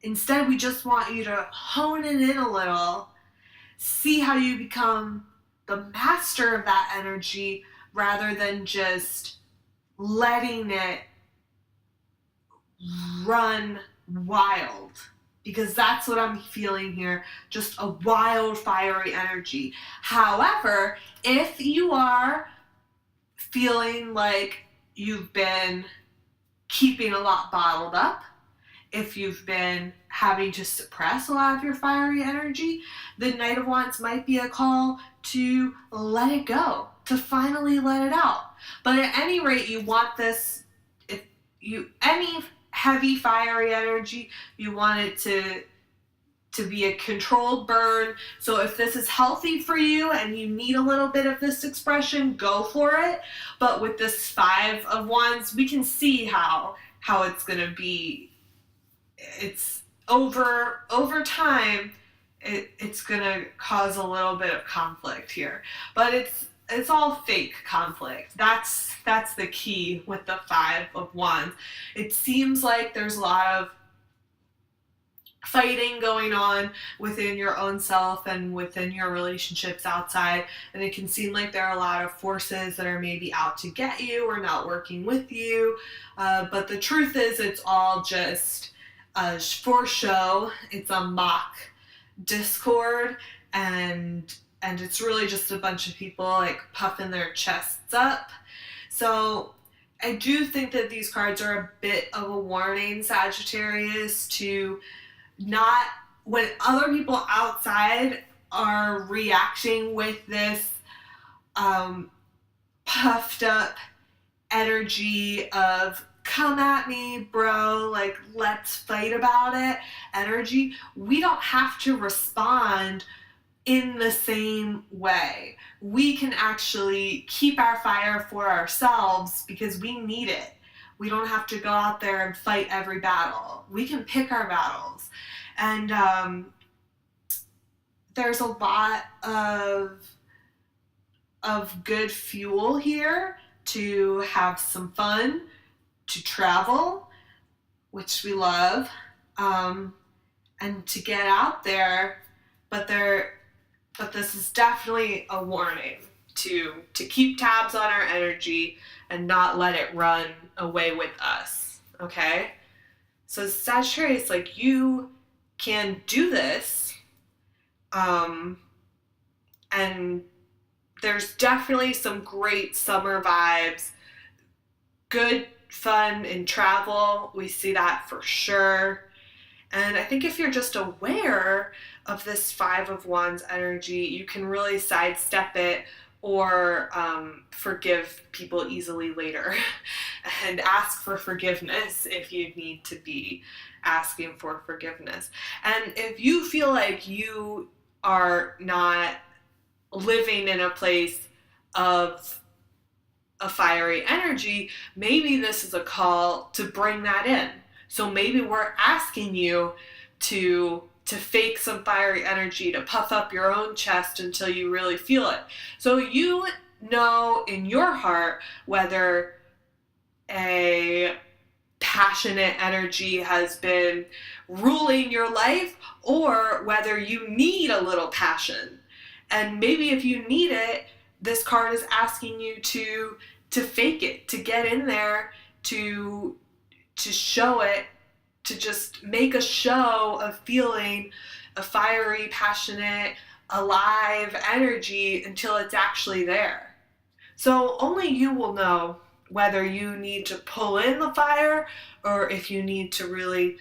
Instead, we just want you to hone it in a little, see how you become the master of that energy rather than just letting it run wild. because that's what I'm feeling here, just a wild, fiery energy. However, if you are feeling like you've been keeping a lot bottled up, if you've been having to suppress a lot of your fiery energy, the Knight of Wands might be a call to let it go, to finally let it out. But at any rate, you want this, if you, any heavy fiery energy, you want it to be a controlled burn. So if this is healthy for you and you need a little bit of this expression, go for it. But with this Five of Wands, we can see how it's going to be. It's over time, it's going to cause a little bit of conflict here. But it's all fake conflict. That's the key with the Five of Wands. It seems like there's a lot of fighting going on within your own self and within your relationships outside, and it can seem like there are a lot of forces that are maybe out to get you or not working with you, but the truth is it's all just for show. It's a mock discord, and it's really just a bunch of people like puffing their chests up. So I do think that these cards are a bit of a warning, Sagittarius, to not, when other people outside are reacting with this puffed up energy of come at me, bro, like let's fight about it energy, we don't have to respond in the same way. We can actually keep our fire for ourselves because we need it. We don't have to go out there and fight every battle. We can pick our battles. And there's a lot of good fuel here to have some fun, to travel, which we love, and to get out there. But this is definitely a warning to keep tabs on our energy and not let it run away with us, okay? So Sagittarius, like, you can do this, and there's definitely some great summer vibes, good fun in travel, we see that for sure. And I think if you're just aware of this Five of Wands energy, you can really sidestep it or forgive people easily later and ask for forgiveness if you need to be asking for forgiveness. And if you feel like you are not living in a place of a fiery energy, maybe this is a call to bring that in. So maybe we're asking you to fake some fiery energy, to puff up your own chest until you really feel it. So you know in your heart whether a passionate energy has been ruling your life or whether you need a little passion. And maybe if you need it, this card is asking you to fake it, to get in there, to show it, to just make a show of feeling a fiery, passionate, alive energy until it's actually there. So only you will know whether you need to pull in the fire or if you need to really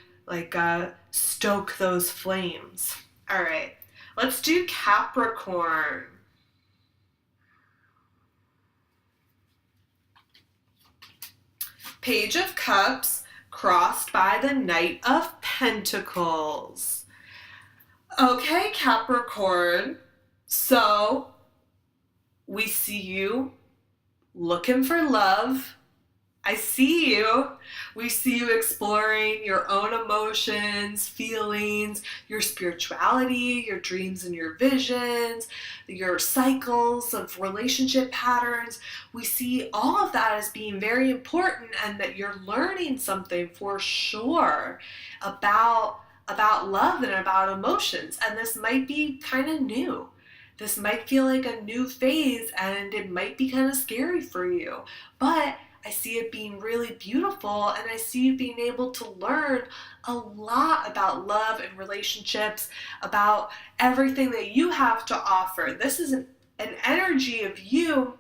stoke those flames. All right, let's do Capricorn. Page of Cups crossed by the Knight of Pentacles. Okay, Capricorn, so we see you looking for love. I see you. We see you exploring your own emotions, feelings, your spirituality, your dreams and your visions, your cycles of relationship patterns. We see all of that as being very important and that you're learning something for sure about love and about emotions. And this might be kind of new. This might feel like a new phase and it might be kind of scary for you. But I see it being really beautiful, and I see you being able to learn a lot about love and relationships, about everything that you have to offer. This is an energy of you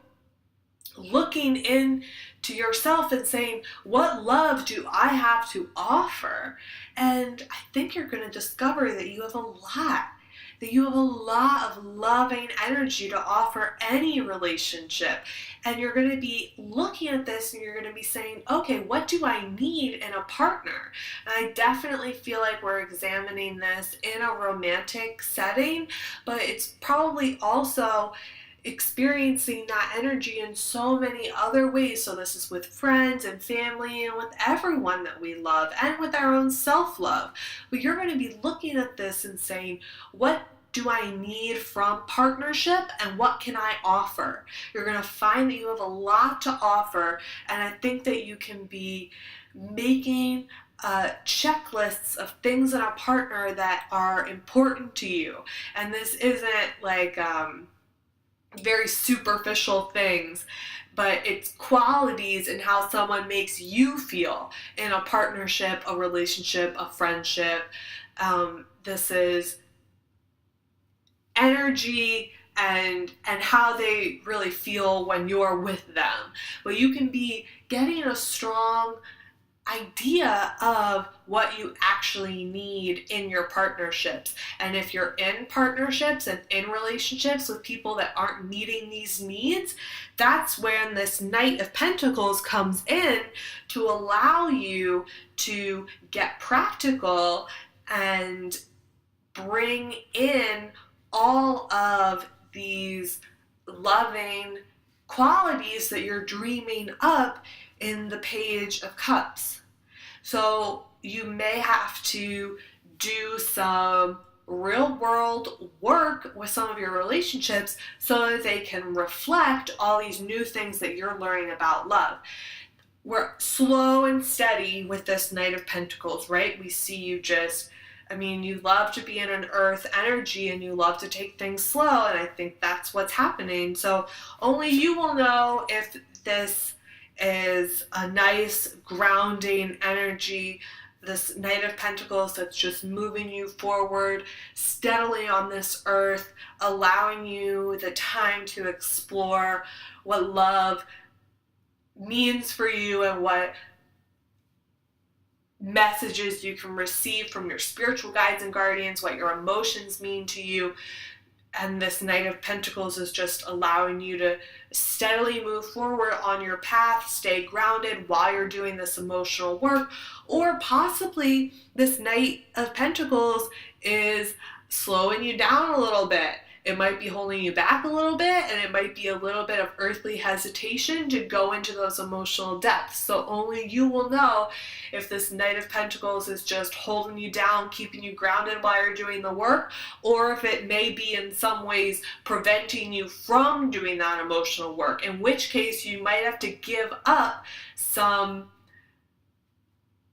looking in to yourself and saying, what love do I have to offer? And I think you're going to discover that you have a lot. That you have a lot of loving energy to offer any relationship. And you're going to be looking at this and you're going to be saying, okay, what do I need in a partner? And I definitely feel like we're examining this in a romantic setting, but it's probably also experiencing that energy in so many other ways. So this is with friends and family and with everyone that we love and with our own self-love. But you're going to be looking at this and saying, what do I need from partnership and what can I offer? You're going to find that you have a lot to offer, and I think that you can be making checklists of things in a partner that are important to you. And this isn't like very superficial things, but it's qualities and how someone makes you feel in a partnership, a relationship, a friendship. This is energy and how they really feel when you're with them. But you can be getting a strong idea of what you actually need in your partnerships. And if you're in partnerships and in relationships with people that aren't meeting these needs, that's when this Knight of Pentacles comes in to allow you to get practical and bring in all of these loving qualities that you're dreaming up in the Page of Cups. So you may have to do some real world work with some of your relationships so that they can reflect all these new things that you're learning about love. We're slow and steady with this Knight of Pentacles, right? We see you you love to be in an earth energy and you love to take things slow, and I think that's what's happening. So only you will know if this is a nice grounding energy, this Knight of Pentacles that's just moving you forward steadily on this earth, allowing you the time to explore what love means for you and what messages you can receive from your spiritual guides and guardians, what your emotions mean to you. And this Knight of Pentacles is just allowing you to steadily move forward on your path, stay grounded while you're doing this emotional work. Or possibly this Knight of Pentacles is slowing you down a little bit. It might be holding you back a little bit, and it might be a little bit of earthly hesitation to go into those emotional depths. So only you will know if this Knight of Pentacles is just holding you down, keeping you grounded while you're doing the work, or if it may be in some ways preventing you from doing that emotional work, in which case you might have to give up some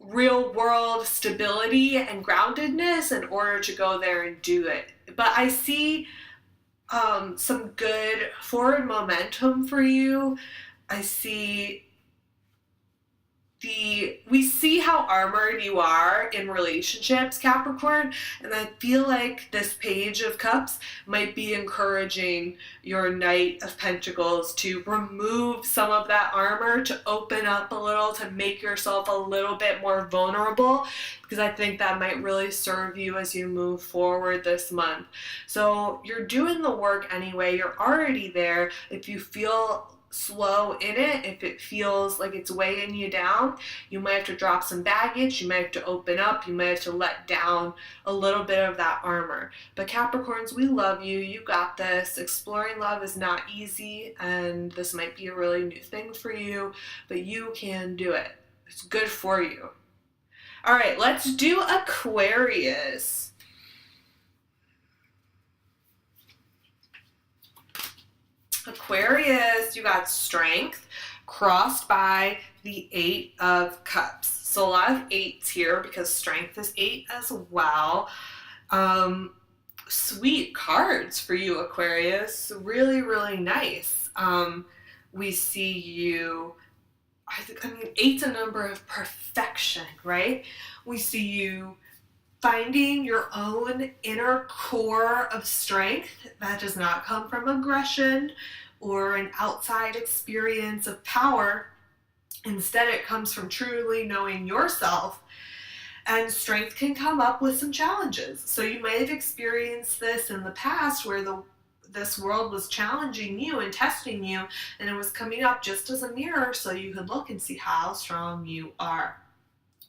real world stability and groundedness in order to go there and do it. But I see some good forward momentum for you. I see we see how armored you are in relationships, Capricorn, and I feel like this Page of Cups might be encouraging your Knight of Pentacles to remove some of that armor, to open up a little, to make yourself a little bit more vulnerable, because I think that might really serve you as you move forward this month. So you're doing the work anyway, you're already there. If you feel slow in it, if it feels like it's weighing you down, you might have to drop some baggage, you might have to open up, you might have to let down a little bit of that armor. But Capricorns, we love you, you got this. Exploring love is not easy, and this might be a really new thing for you, but you can do it. It's good for you. All right, let's do Aquarius. Aquarius, you got Strength crossed by the 8 of Cups. So a lot of 8s here because Strength is 8 as well. Sweet cards for you, Aquarius. Really, really nice. We see you eight's a number of perfection, right? We see you finding your own inner core of strength that does not come from aggression or an outside experience of power. Instead, it comes from truly knowing yourself. And strength can come up with some challenges. So you may have experienced this in the past where this world was challenging you and testing you, and it was coming up just as a mirror so you could look and see how strong you are.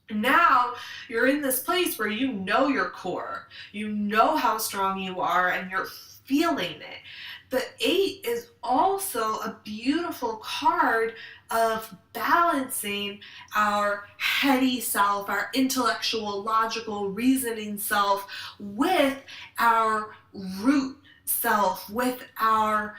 Now you're in this place where you know your core, you know how strong you are, and you're feeling it. The 8 is also a beautiful card of balancing our heady self, our intellectual, logical, reasoning self with our root self, with our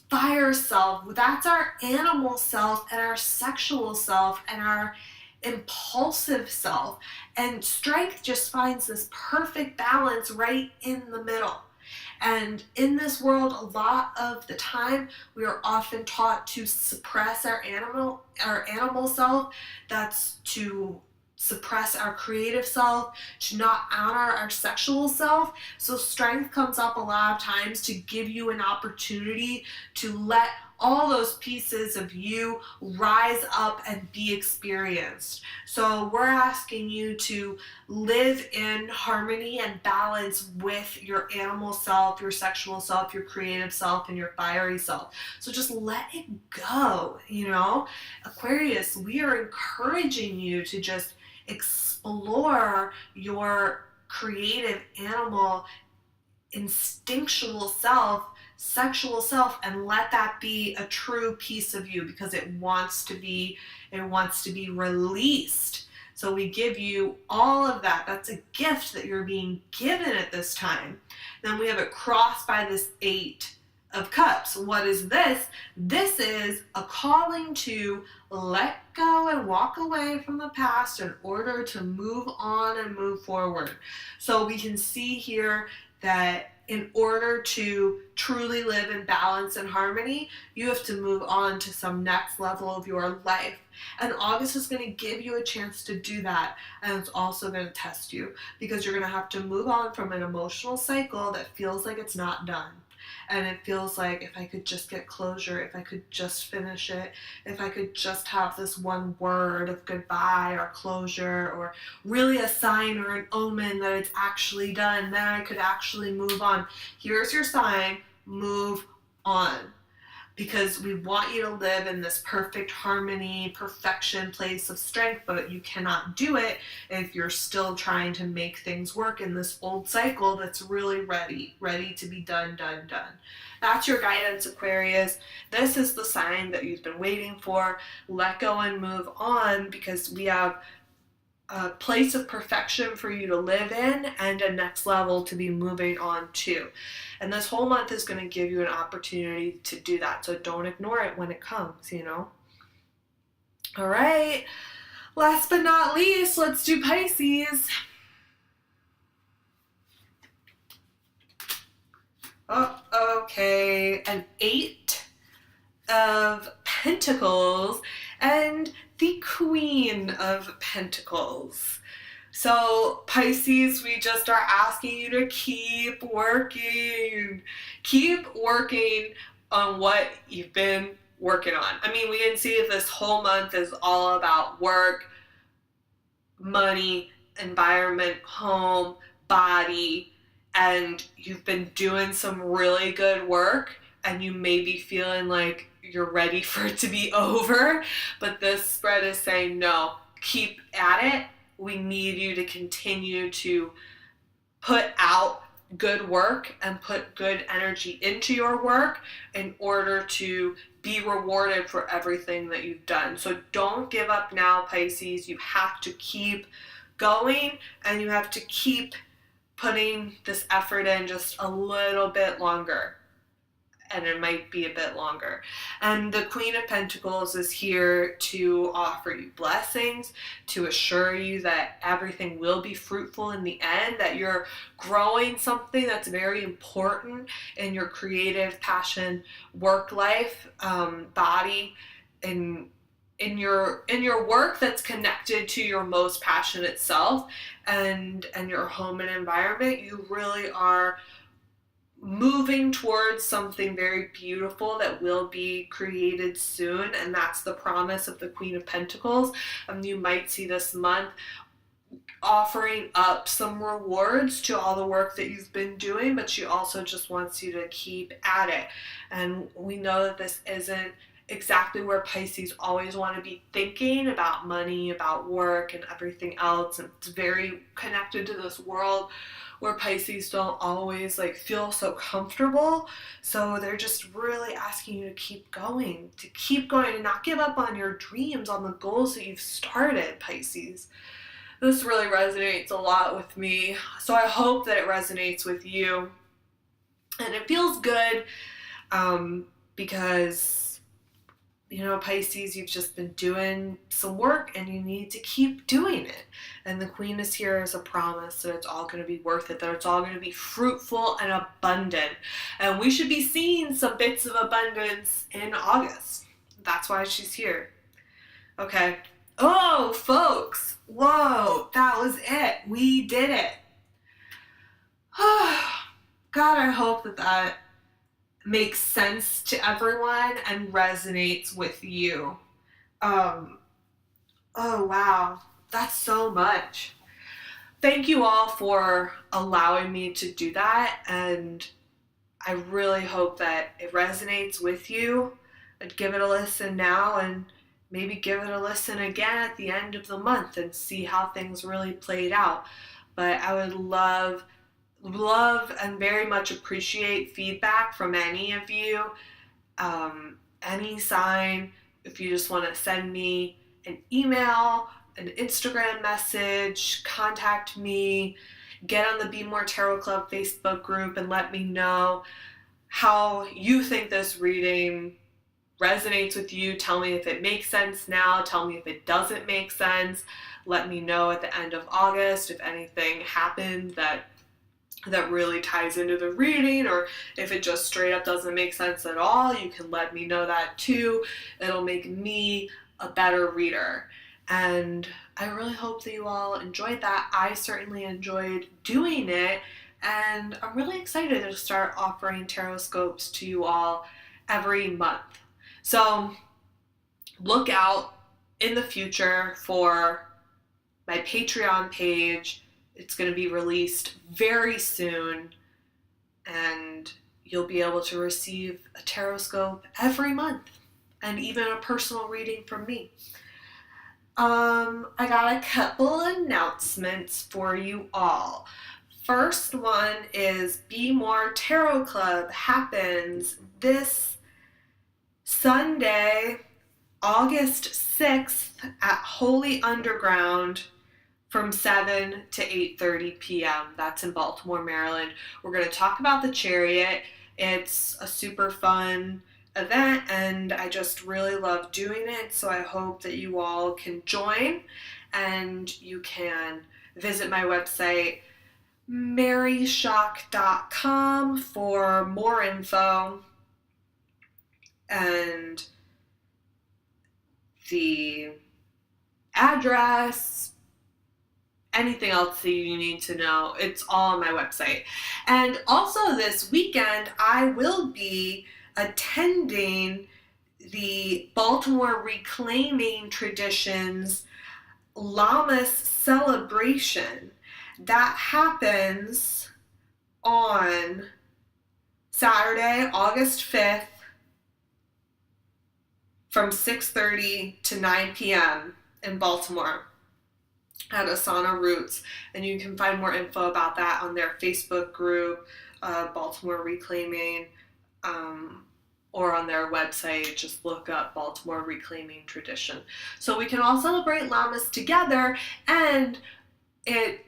fire self. That's our animal self and our sexual self and our impulsive self. And strength just finds this perfect balance right in the middle. And in this world, a lot of the time, we are often taught to suppress our animal self. That's to suppress our creative self, to not honor our sexual self. So strength comes up a lot of times to give you an opportunity to let all those pieces of you rise up and be experienced. So we're asking you to live in harmony and balance with your animal self, your sexual self, your creative self, and your fiery self. So just let it go, Aquarius, we are encouraging you to just explore your creative animal instinctual self, sexual self, and let that be a true piece of you, because it wants to be released. So we give you all of that. That's a gift that you're being given at this time. Then we have it crossed by this 8 of Cups. What is this? This is a calling to let go and walk away from the past in order to move on and move forward. So we can see here that in order to truly live in balance and harmony, you have to move on to some next level of your life. And August is going to give you a chance to do that. And it's also going to test you, because you're going to have to move on from an emotional cycle that feels like it's not done. And it feels like, if I could just get closure, if I could just finish it, if I could just have this one word of goodbye or closure, or really a sign or an omen that it's actually done, then I could actually move on. Here's your sign, move on. Because we want you to live in this perfect harmony, perfection place of strength, but you cannot do it if you're still trying to make things work in this old cycle that's really ready to be done. That's your guidance, Aquarius. This is the sign that you've been waiting for. Let go and move on, because we have a place of perfection for you to live in and a next level to be moving on to. And this whole month is going to give you an opportunity to do that. So don't ignore it when it comes, All right. Last but not least, let's do Pisces. Oh, okay. An 8 of Pentacles and the Queen of Pentacles. So Pisces, we just are asking you to keep working on what you've been working on. We can see if this whole month is all about work, money, environment, home, body, and you've been doing some really good work, and you may be feeling like you're ready for it to be over, but this spread is saying, no, keep at it. We need you to continue to put out good work and put good energy into your work in order to be rewarded for everything that you've done. So don't give up now, Pisces. You have to keep going, and you have to keep putting this effort in just a little bit longer. And it might be a bit longer. And the Queen of Pentacles is here to offer you blessings, to assure you that everything will be fruitful in the end, that you're growing something that's very important in your creative passion, work life, body, and in your work that's connected to your most passionate self and your home and environment, you really are moving towards something very beautiful that will be created soon, and that's the promise of the Queen of Pentacles. You might see this month offering up some rewards to all the work that you've been doing, but she also just wants you to keep at it. And we know that this isn't exactly where Pisces always want to be thinking about money, about work, and everything else. And it's very connected to this world where Pisces don't always like feel so comfortable. So they're just really asking you to keep going and not give up on your dreams, on the goals that you've started, Pisces. This really resonates a lot with me, so I hope that it resonates with you. And it feels good because, Pisces, you've just been doing some work and you need to keep doing it. And the Queen is here as a promise that it's all going to be worth it, that it's all going to be fruitful and abundant. And we should be seeing some bits of abundance in August. That's why she's here. Okay. Oh, folks. Whoa, that was it. We did it. God, I hope that makes sense to everyone and resonates with you. Oh, wow. That's so much. Thank you all for allowing me to do that, and I really hope that it resonates with you. I'd give it a listen now and maybe give it a listen again at the end of the month and see how things really played out. But I would love and very much appreciate feedback from any of you. Any sign, if you just want to send me an email, an Instagram message, contact me, get on the Be More Tarot Club Facebook group and let me know how you think this reading resonates with you. Tell me if it makes sense now. Tell me if it doesn't make sense. Let me know at the end of August if anything happened that really ties into the reading, or if it just straight up doesn't make sense at all. You can let me know that too. It'll make me a better reader. And I really hope that you all enjoyed that. I certainly enjoyed doing it, and I'm really excited to start offering Tarotscopes to you all every month. So look out in the future for my Patreon page. It's going to be released very soon, and you'll be able to receive a Tarotscope every month and even a personal reading from me. I got a couple announcements for you all. First one is Be More Tarot Club happens this Sunday, August 6th at Holy Underground from 7 to 8:30 p.m. That's in Baltimore, Maryland. We're going to talk about the Chariot. It's a super fun event, and I just really love doing it, so I hope that you all can join, and you can visit my website, maryshock.com, for more info and the address, anything else that you need to know. It's all on my website. And also this weekend, I will be attending the Baltimore Reclaiming Traditions Lammas celebration. That happens on Saturday, August 5th, from 6:30 to 9 p.m. in Baltimore at Asana Roots. And you can find more info about that on their Facebook group, Baltimore Reclaiming, or on their website. Just look up Baltimore Reclaiming Tradition. So we can all celebrate Lammas together, and it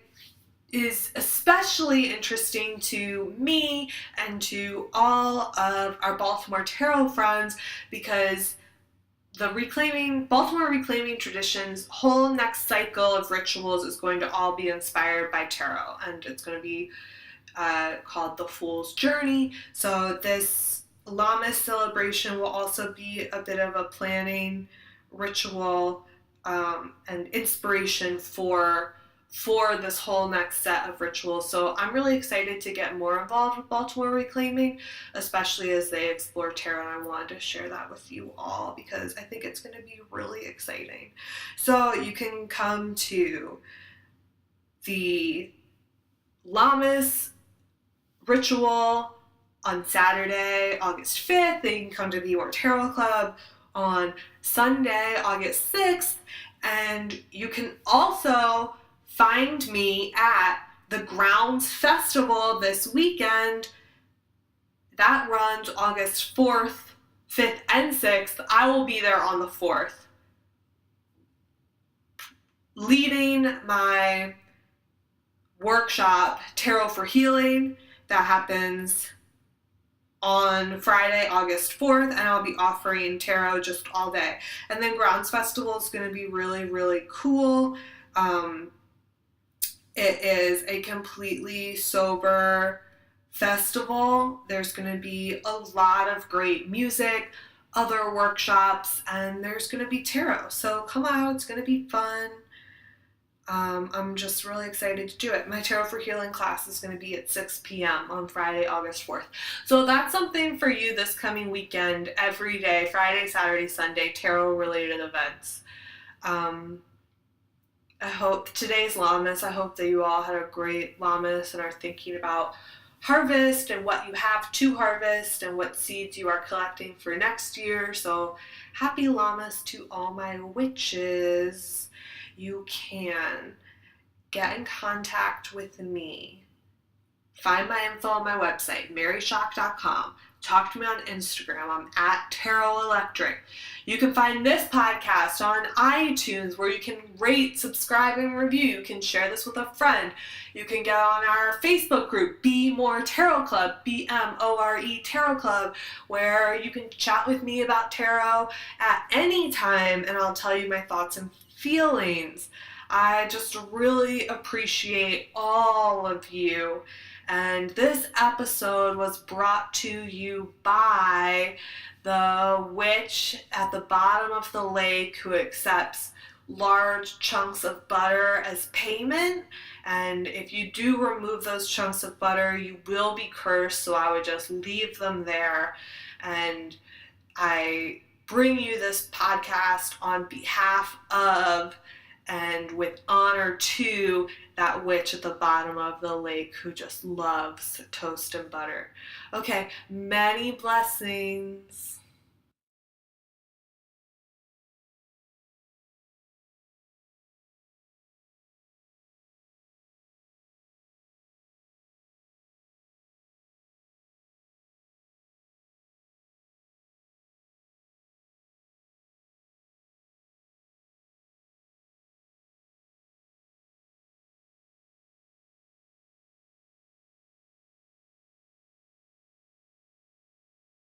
is especially interesting to me and to all of our Baltimore Tarot friends because the Baltimore Reclaiming Traditions whole next cycle of rituals is going to all be inspired by tarot, and it's going to be called The Fool's Journey. So this Lammas celebration will also be a bit of a planning ritual and inspiration for this whole next set of rituals. So I'm really excited to get more involved with Baltimore Reclaiming, especially as they explore tarot. And I wanted to share that with you all because I think it's going to be really exciting. So you can come to the Lammas ritual on Saturday, August 5th. Then you can come to the Your Tarot Club on Sunday, August 6th. And you can also find me at the Grounds Festival this weekend. That runs August 4th, 5th, and 6th. I will be there on the 4th, leading my workshop, Tarot for Healing, that happens on Friday, August 4th, and I'll be offering tarot just all day. And then Grounds Festival is going to be really, really cool. It is a completely sober festival. There's going to be a lot of great music, other workshops, and there's going to be tarot. So come out, it's going to be fun. I'm just really excited to do it. My Tarot for Healing class is going to be at 6 p.m. on Friday, August 4th. So that's something for you this coming weekend, every day, Friday, Saturday, Sunday, tarot-related events. I hope today's Lammas, I hope that you all had a great Lammas and are thinking about harvest and what you have to harvest and what seeds you are collecting for next year. So happy Lammas to all my witches. You can get in contact with me. Find my info on my website, maryshock.com. Talk to me on Instagram. I'm at Tarot Electric. You can find this podcast on iTunes where you can rate, subscribe, and review. You can share this with a friend. You can get on our Facebook group, Be More Tarot Club, BMORE Tarot Club, where you can chat with me about tarot at any time and I'll tell you my thoughts and feelings. I just really appreciate all of you. And this episode was brought to you by the witch at the bottom of the lake who accepts large chunks of butter as payment. And if you do remove those chunks of butter, you will be cursed. So I would just leave them there. And I bring you this podcast on behalf of and with honor to that witch at the bottom of the lake who just loves toast and butter. Okay, many blessings.